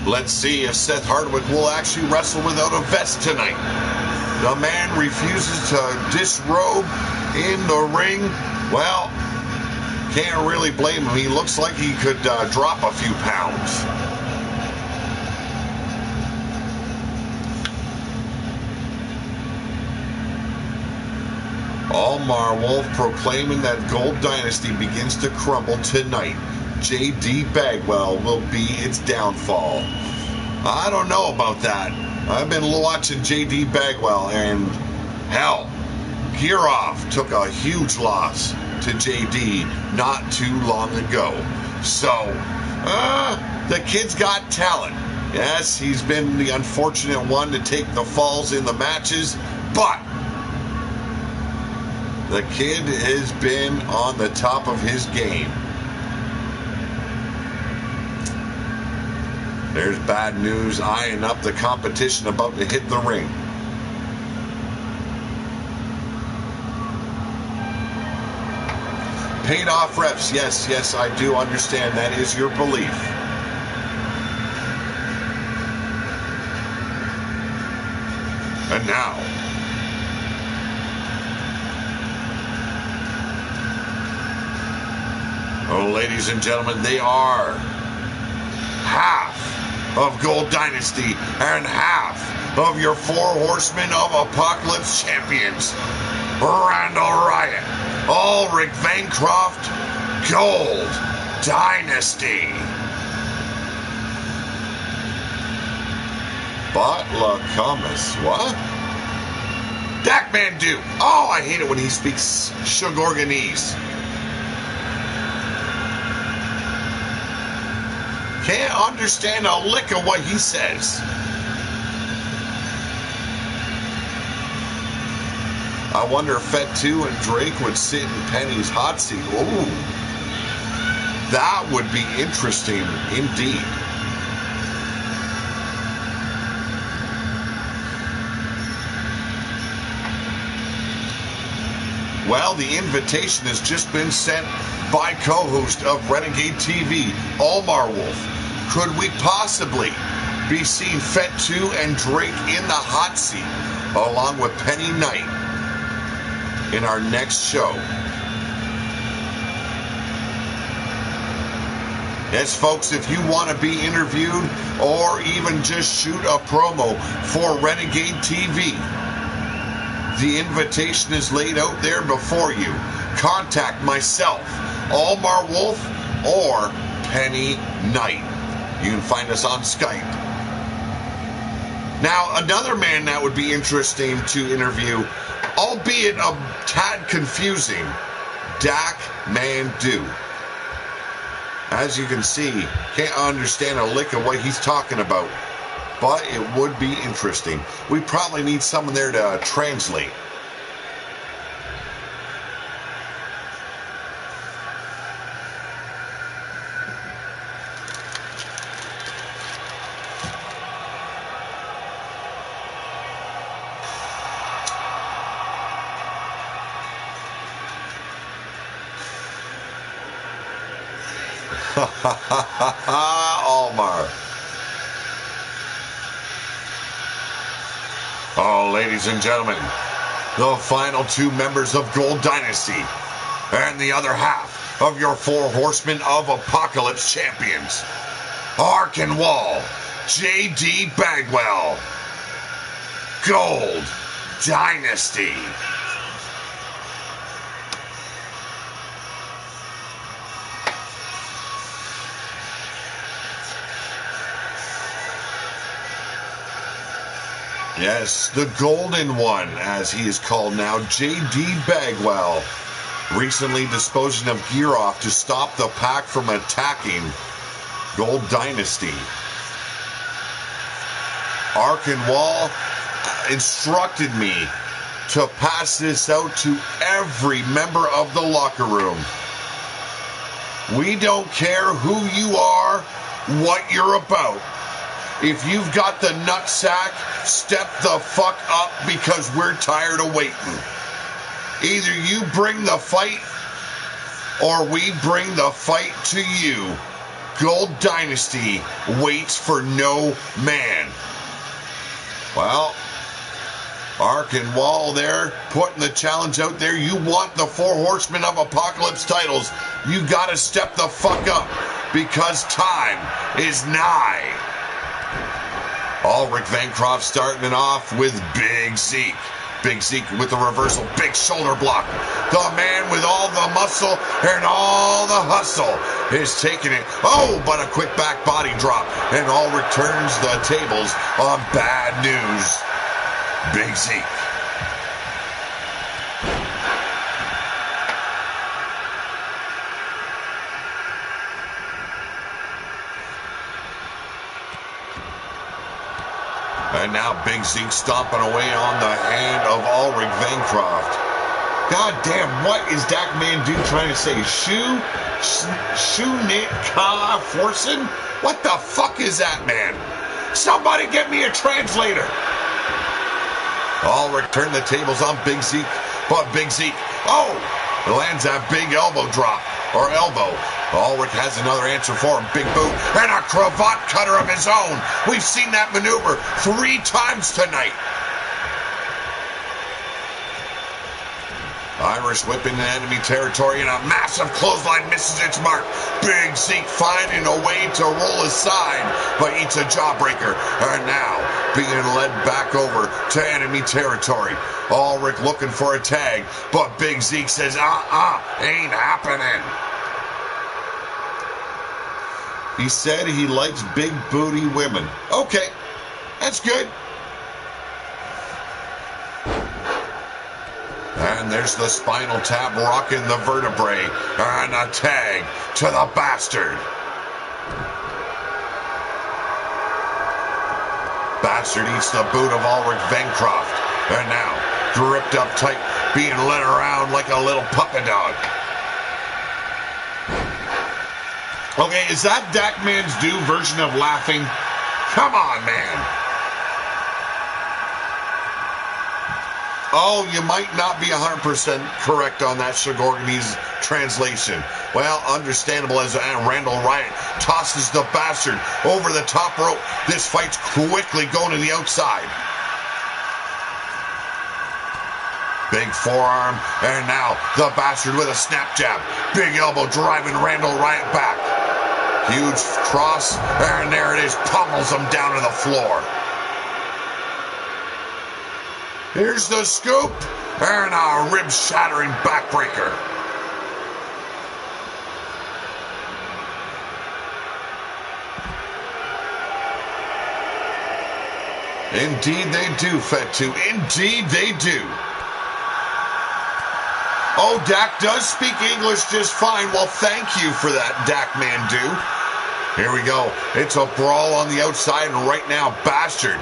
Speaker 1: Let's see if Seth Hardwick will actually wrestle without a vest tonight. The man refuses to disrobe in the ring. Well, can't really blame him. He looks like he could drop a few pounds. Omar Wolf proclaiming that Gold Dynasty begins to crumble tonight. J.D. Bagwell will be its downfall. I don't know about that. I've been watching J.D. Bagwell, and hell, Kirov took a huge loss to J.D. not too long ago. So, the kid's got talent. Yes, he's been the unfortunate one to take the falls in the matches, but the kid has been on the top of his game. There's bad news eyeing up the competition about to hit the ring. Paid off refs. Yes, I do understand that is your belief. And now, oh, ladies and gentlemen, they are half of Gold Dynasty and half of your four horsemen of Apocalypse champions. Randall Riot, Ulrich Bancroft, Gold Dynasty. Butler Cummins, what? Dak Mandu. Oh, I hate it when he speaks Shugorganese. Can't understand a lick of what he says. I wonder if Fett2 and Drake would sit in Penny's hot seat. Ooh, that would be interesting indeed. Well, the invitation has just been sent by co-host of Renegade TV, Omar Wolf. Could we possibly be seeing Fett2 and Drake in the hot seat along with Penny Knight? in our next show. Yes, folks, if you want to be interviewed or even just shoot a promo for Renegade TV, the invitation is laid out there before you. Contact myself, Almar Wolf, or Penny Knight. You can find us on Skype. Now, another man that would be interesting to interview, albeit a tad confusing, Dak Mandu. As you can see, can't understand a lick of what he's talking about, but it would be interesting. We probably need someone there to translate. Almar. Oh, ladies and gentlemen, the final two members of Gold Dynasty and the other half of your four horsemen of Apocalypse champions, Arkin Wall, J.D. Bagwell, Gold Dynasty. Yes, the Golden One, as he is called now, J.D. Bagwell, recently disposing of gear off to stop the Pack from attacking Gold Dynasty. Arkin Wall instructed me to pass this out to every member of the locker room. We don't care who you are, what you're about. If you've got the nutsack, step the fuck up because we're tired of waiting. Either you bring the fight or we bring the fight to you. Gold Dynasty waits for no man. Well, Arkin Wall there, putting the challenge out there. You want the four horsemen of Apocalypse titles, you gotta step the fuck up because time is nigh. Ulrich Vancroft starting it off with Big Zeke. Big Zeke with the reversal, big shoulder block. The man with all the muscle and all the hustle is taking it. Oh, but a quick back body drop. And Ulrich turns the tables on bad news. Big Zeke. And now Big Zeke stomping away on the hand of Ulrich Vancroft. God damn, what is Dak Mandu trying to say? Shoe-knit ka forcing? What the fuck is that, man? Somebody get me a translator. Ulrich turned the tables on Big Zeke, but Big Zeke, lands that big elbow drop, or elbow. Ulrich has another answer for him. Big boot and a cravat cutter of his own. We've seen that maneuver 3 times tonight. Irish whip into enemy territory and a massive clothesline misses its mark. Big Zeke finding a way to roll aside, but eats a jawbreaker. And now being led back over to enemy territory. Ulrich looking for a tag, but Big Zeke says, ain't happening. He said he likes big booty women. Okay, that's good. And there's the spinal tap rocking the vertebrae. And a tag to the bastard. Bastard eats the boot of Ulrich Vancroft. And now, gripped up tight, being led around like a little puppy dog. Okay, is that Dak Mandu version of laughing? Come on, man. Oh, you might not be 100% correct on that Shigorgani's translation. Well, understandable as Randall Riot tosses the bastard over the top rope. This fight's quickly going to the outside. Big forearm, and now the Bastard with a snap jab. Big elbow driving Randall Riot back. Huge cross, and there it is, pummels him down to the floor. Here's the scoop, and a rib-shattering backbreaker. Indeed they do, Fatu. Indeed they do. Oh, Dak does speak English just fine. Well, thank you for that, Dak Mandu. Here we go. It's a brawl on the outside, and right now, Bastard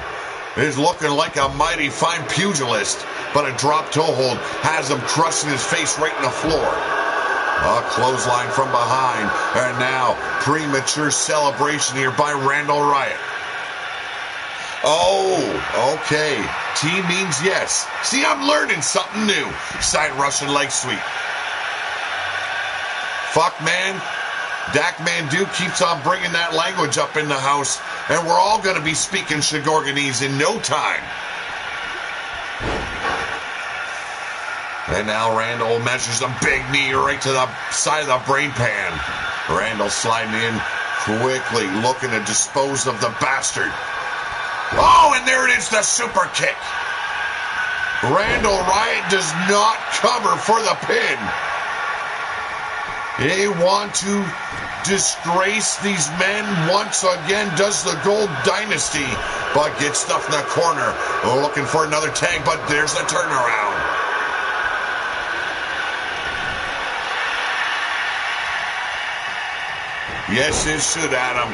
Speaker 1: is looking like a mighty fine pugilist, but a drop toe hold has him crushing his face right in the floor. A clothesline from behind, and now premature celebration here by Randall Riot. Oh, okay. T means yes. See, I'm learning something new. Side Russian leg sweep. Fuck, man. Dak Mandu keeps on bringing that language up in the house, and we're all going to be speaking Shigorganese in no time. And now Randall measures a big knee right to the side of the brain pan. Randall sliding in quickly, looking to dispose of the Bastard. Oh, and there it is, the super kick. Randall Riot does not cover for the pin. They want to disgrace these men once again, does the Gold Dynasty, but gets stuffed in the corner. Looking for another tag, but there's the turnaround. Yes, it should, Adam.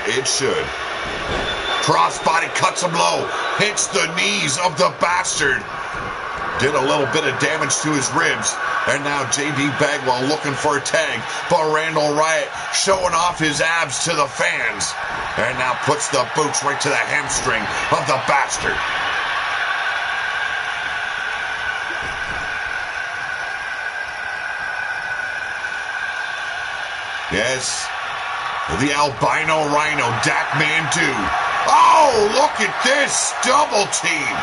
Speaker 1: It should. Crossbody cuts him low, hits the knees of the Bastard. Did a little bit of damage to his ribs. And now J.B. Bagwell looking for a tag, but Randall Riot showing off his abs to the fans. And now puts the boots right to the hamstring of the Bastard. Yes, the albino rhino, Dak Mandu. Oh, look at this double team.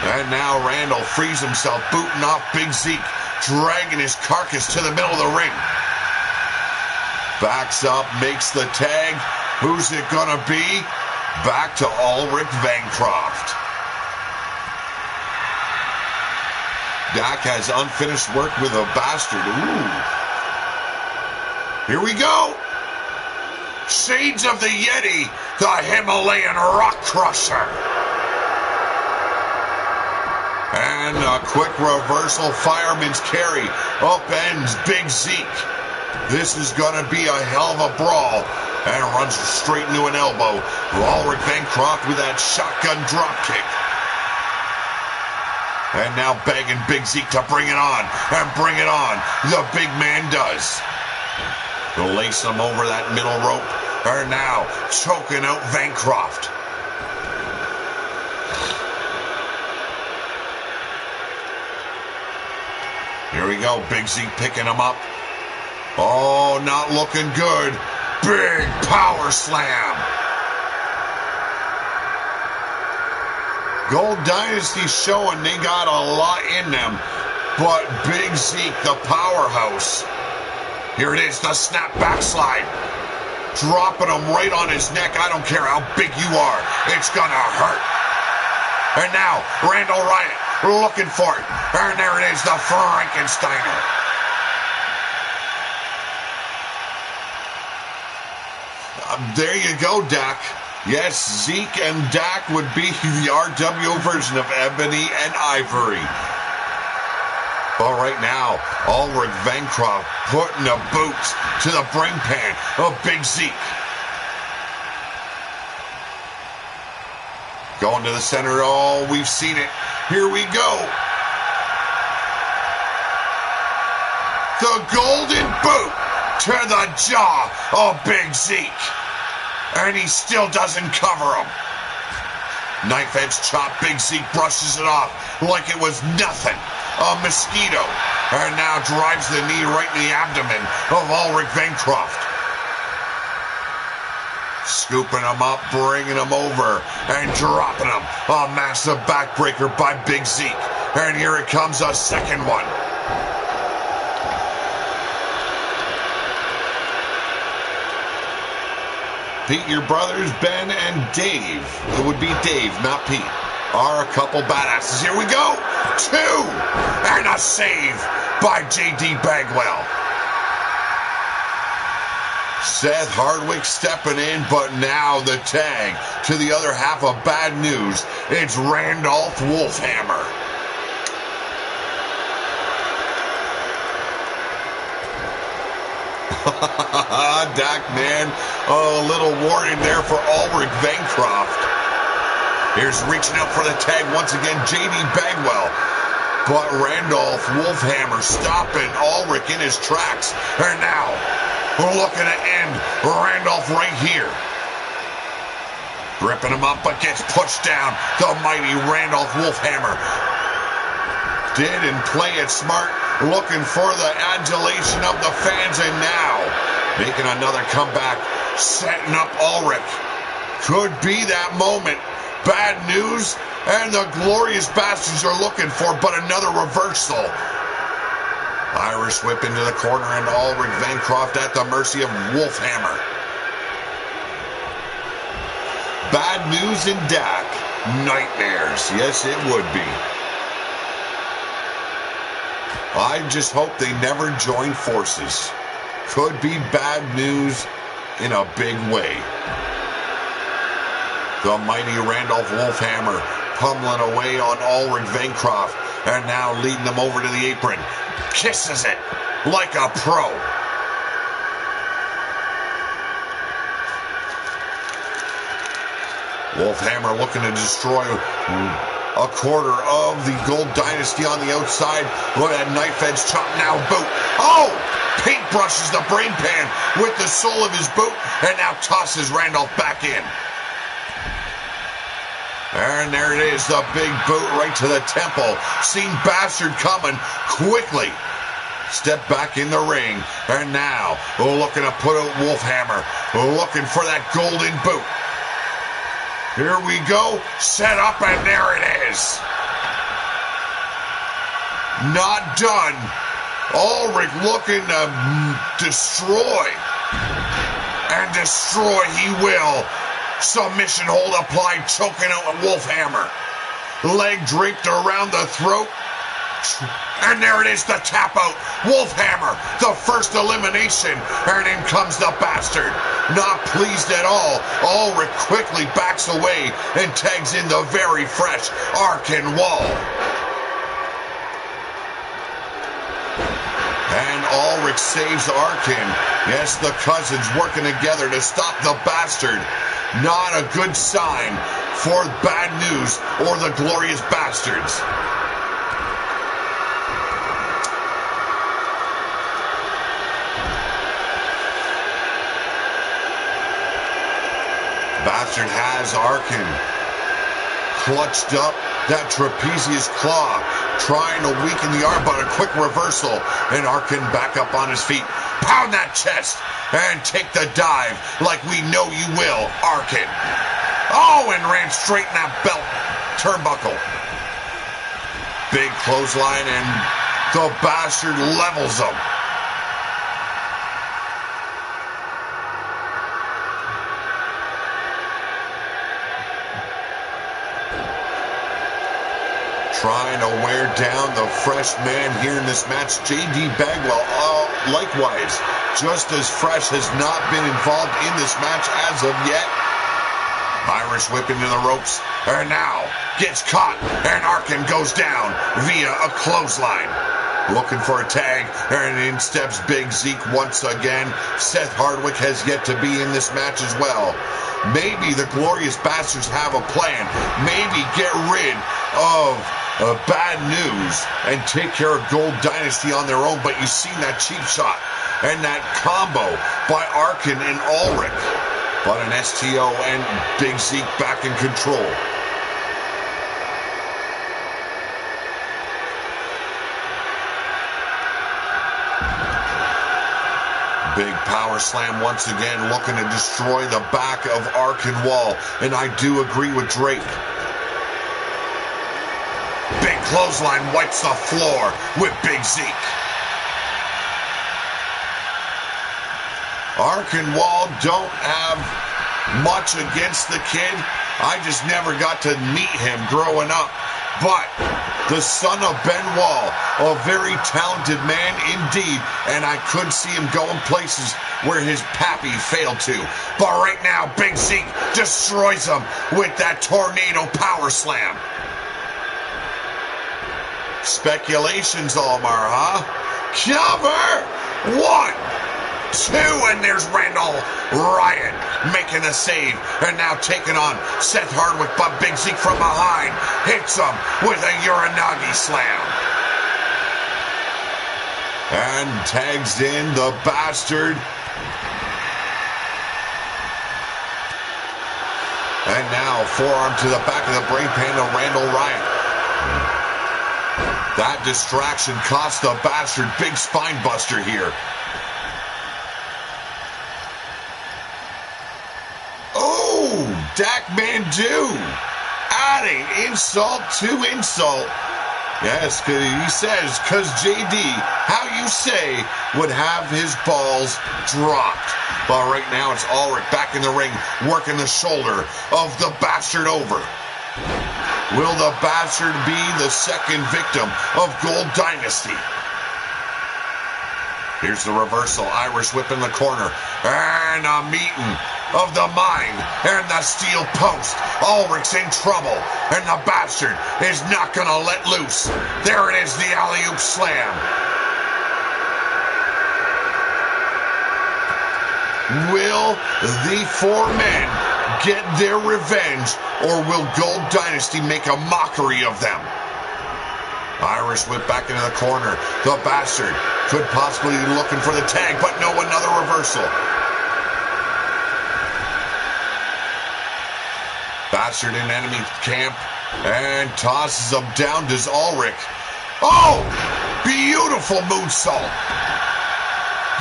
Speaker 1: And now Randall frees himself, booting off Big Zeke, dragging his carcass to the middle of the ring. Backs up, makes the tag. Who's it gonna be? Back to Ulrich Bancroft. Dak has unfinished work with a Bastard. Ooh. Here we go. Shades of the Yeti, the Himalayan Rock Crusher. And a quick reversal fireman's carry. Upends Big Zeke. This is going to be a hell of a brawl. And runs straight into an elbow. Ulrich Bancroft with that shotgun dropkick. And now begging Big Zeke to bring it on. And bring it on. The big man does. They'll lace him over that middle rope. And now choking out Bancroft. Here we go, Big Zeke picking him up. Oh, not looking good. Big power slam. Gold Dynasty showing they got a lot in them. But Big Zeke, the powerhouse. Here it is, the snap backslide. Dropping him right on his neck. I don't care how big you are. It's gonna hurt. And now, Randall Riot looking for it. And there it is, the Frankensteiner. There you go, Dak. Yes, Zeke and Dak would be the RWO version of Ebony and Ivory. But right now, Ulrich Bancroft putting the boots to the brain pan of Big Zeke. Going to the center. Oh, we've seen it. Here we go. The golden boot to the jaw of Big Zeke. And he still doesn't cover him. Knife edge chop. Big Zeke brushes it off like it was nothing. A mosquito. And now drives the knee right in the abdomen of Ulrich Bancroft. Scooping him up, bringing him over, and dropping him. A massive backbreaker by Big Zeke. And here it comes, a second one. Pete, your brothers, Ben and Dave, it would be Dave, not Pete, are a couple badasses. Here we go. 2. And a save by J.D. Bagwell. Seth Hardwick stepping in, but now the tag to the other half of Bad News. It's Randolph Wolfhammer. Dak, man. Oh, a little warning there for Ulrich Bancroft. Here's reaching out for the tag once again, J.D. Bagwell. But Randolph Wolfhammer stopping Ulrich in his tracks. And now we're looking to end Randolph right here. Gripping him up, but gets pushed down. The mighty Randolph Wolfhammer didn't play it smart, looking for the adulation of the fans, and now making another comeback, setting up Ulrich. Could be that moment. Bad News and the Glorious Bastards are looking for, but another reversal. Irish whip into the corner, and Ulrich Bancroft at the mercy of Wolfhammer. Bad News in Dak. Nightmares. Yes, it would be. I just hope they never join forces. Could be Bad News in a big way. The mighty Randolph Wolfhammer pummeling away on Ulrich Bancroft, and now leading them over to the apron. Kisses it like a pro. Wolfhammer looking to destroy a quarter of the Gold Dynasty on the outside. Look at that knife edge chop, now boot. Oh! Paintbrushes the brain pan with the sole of his boot, and now tosses Randolph back in. And there it is, the big boot right to the temple. Seen Bastard coming quickly. Step back in the ring, and now looking to put out Wolfhammer, looking for that golden boot. Here we go, set up, and there it is. Not done. Ulrich looking to destroy, and destroy he will. Submission hold applied, choking out a Wolfhammer. Leg draped around the throat. And there it is, the tap out. Wolfhammer, the first elimination. And in comes the Bastard. Not pleased at all. Ulrich quickly backs away and tags in the very fresh Arkin Wall. And Ulrich saves Arkin. Yes, the cousins working together to stop the Bastard. Not a good sign for Bad News or the Glorious Bastards. Bastard has Arkin clutched up, that trapezius claw, trying to weaken the arm, but a quick reversal, and Arkin back up on his feet. Pound that chest and take the dive like we know you will, Arkin. Oh, and ran straight in that belt turnbuckle. Big clothesline, and the Bastard levels him. Trying to wear down the fresh man here in this match, J.D. Bagwell. Likewise, just as fresh, has not been involved in this match as of yet. Irish whip into the ropes, and now gets caught, and Arkin goes down via a clothesline. Looking for a tag, and in steps Big Zeke once again. Seth Hardwick has yet to be in this match as well. Maybe the Glorious Bastards have a plan. Maybe get rid of Bad News and take care of Gold Dynasty on their own, but you've seen that cheap shot and that combo by Arkin and Ulrich. But an STO and Big Zeke back in control. Big power slam once again, looking to destroy the back of Arkenwall. And I do agree with Drake. Big clothesline wipes the floor with Big Zeke. Arkenwall don't have much against the kid. I just never got to meet him growing up. But the son of Benoit, a very talented man indeed, and I could see him going places where his pappy failed to. But right now, Big Zeke destroys him with that tornado power slam. Speculations, Almar, huh? Cover! 1, 2, and there's Randall Riot making the save, and now taking on Seth Hardwick, but Big Zeke from behind hits him with a Uranagi slam. And tags in the Bastard. And now forearm to the back of the brain pan of Randall Riot. That distraction cost the Bastard big spine buster here. Oh, Dak Mandu adding insult to insult. Yes, he says, because JD, how you say, would have his balls dropped. But right now it's Ulrich back in the ring, working the shoulder of the Bastard over. Will the Bastard be the second victim of Gold Dynasty? Here's the reversal. Irish whip in the corner. And a meeting of the mind and the steel post. Ulrich's in trouble. And the Bastard is not going to let loose. There it is, the alley-oop slam. Will the four men get their revenge, or will Gold Dynasty make a mockery of them? Irish whip back into the corner. The Bastard could possibly be looking for the tag, but no, another reversal. Bastard in enemy camp and tosses him down to Ulrich. Oh, beautiful moonsault.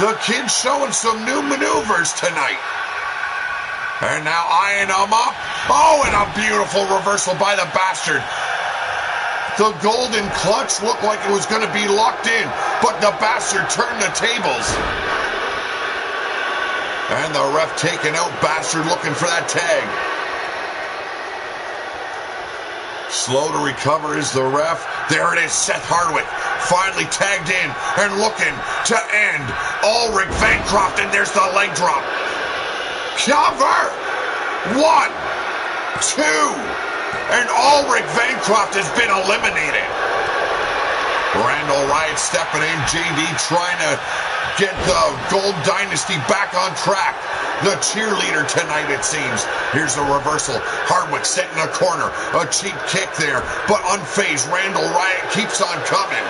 Speaker 1: The kid's showing some new maneuvers tonight. And now eyeing him up. Oh, and a beautiful reversal by the Bastard. The golden clutch looked like it was going to be locked in, but the Bastard turned the tables. And the ref taking out Bastard, looking for that tag. Slow to recover is the ref. There it is, Seth Hardwick finally tagged in and looking to end Ulrich Bancroft, and there's the leg drop. Cover! 1, 2, and Ulrich Bancroft has been eliminated. Randall Riot stepping in, JD trying to get the Gold Dynasty back on track. The cheerleader tonight, it seems. Here's the reversal. Hardwick set in a corner. A cheap kick there, but unfazed. Randall Riot keeps on coming.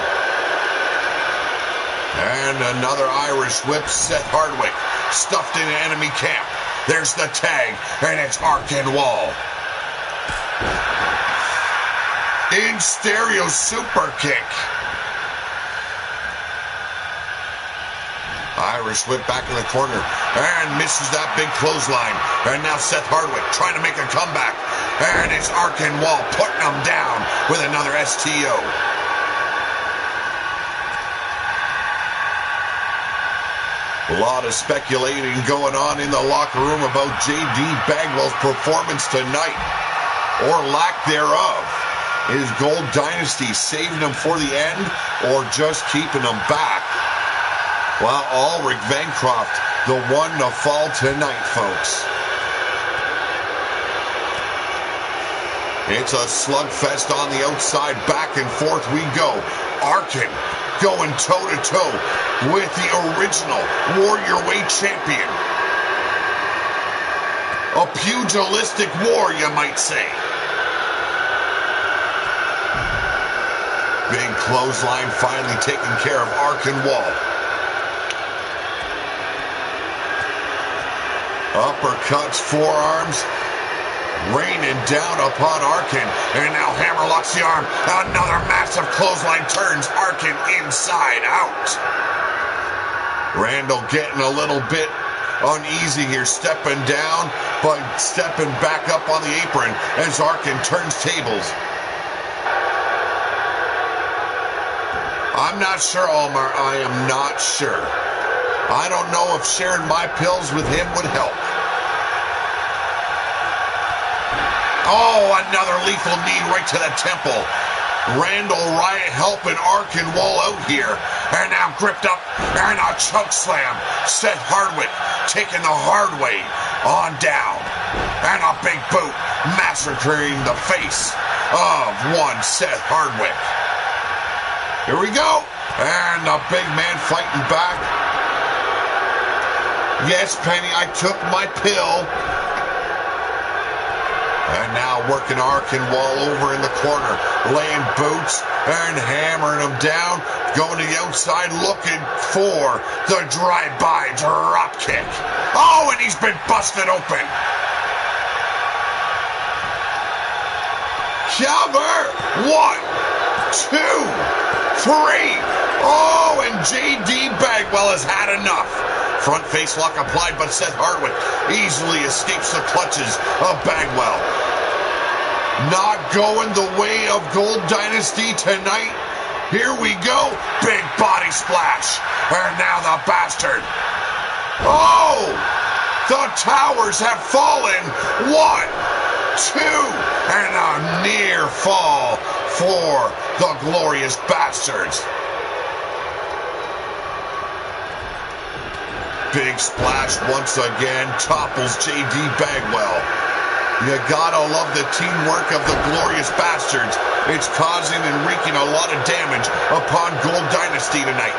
Speaker 1: And another Irish whip. Seth Hardwick stuffed in enemy camp. There's the tag, and it's Arkenwall. In stereo super kick. Irish whip back in the corner and misses that big clothesline. And now Seth Hardwick trying to make a comeback. And it's Arkenwall putting him down with another STO. A lot of speculating going on in the locker room about JD Bagwell's performance tonight, or lack thereof. Is Gold Dynasty saving him for the end, or just keeping him back? Well, Ulrich Bancroft, the one to fall tonight, folks. It's a slugfest on the outside. Back and forth we go. Arken going toe-to-toe with the original Warrior Weight champion. A pugilistic war, you might say. Big clothesline finally taking care of Arkenwall. Uppercuts, forearms, raining down upon Arken. And now hammerlocks the arm. Another massive clothesline turns Arken inside out. Randall getting a little bit uneasy here, stepping down, but stepping back up on the apron as Arkin turns tables. I'm not sure, Omar. I am not sure. I don't know if sharing my pills with him would help. Oh, another lethal knee right to the temple. Randall Riot helping Arkin wall out here. And now gripped up and a choke slam. Seth Hardwick taking the hard way on down. And a big boot massacring the face of one Seth Hardwick. Here we go. And the big man fighting back. Yes, Penny, I took my pill. And now working Arkin wall over in the corner, laying boots and hammering him down, going to the outside looking for the drive-by drop kick. Oh, and he's been busted open. Cover. 1, 2, 3. Oh, and J.D. Bagwell has had enough. Front face lock applied, but Seth Hardwick easily escapes the clutches of Bagwell. Not going the way of Gold Dynasty tonight. Here we go. Big body splash. And now the bastard. Oh! The towers have fallen. 1, 2. And a near fall for the glorious bastards. Big splash once again, topples J.D. Bagwell. You gotta love the teamwork of the glorious bastards. It's causing and wreaking a lot of damage upon Gold Dynasty tonight.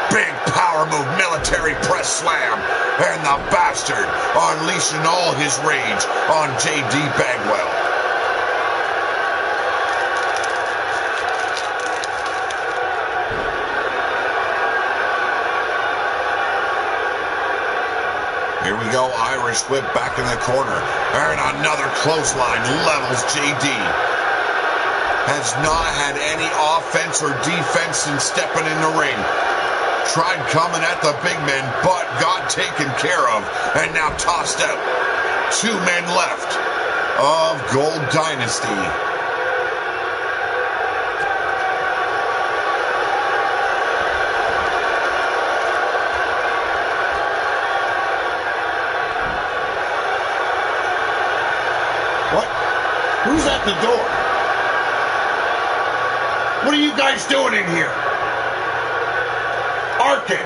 Speaker 1: Big power move, military press slam. And the bastard unleashing all his rage on J.D. Bagwell. Here we go, Irish whip back in the corner. And another clothesline levels JD. Has not had any offense or defense since stepping in the ring. Tried coming at the big men, but got taken care of. And now tossed out. 2 men left of Gold Dynasty.
Speaker 2: Who's at the door? What are you guys doing in here? Arkin!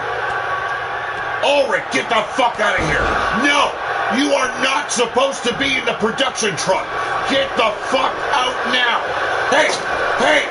Speaker 2: Ulrich, get the fuck out of here! No! You are not supposed to be in the production truck! Get the fuck out now! Hey! Hey!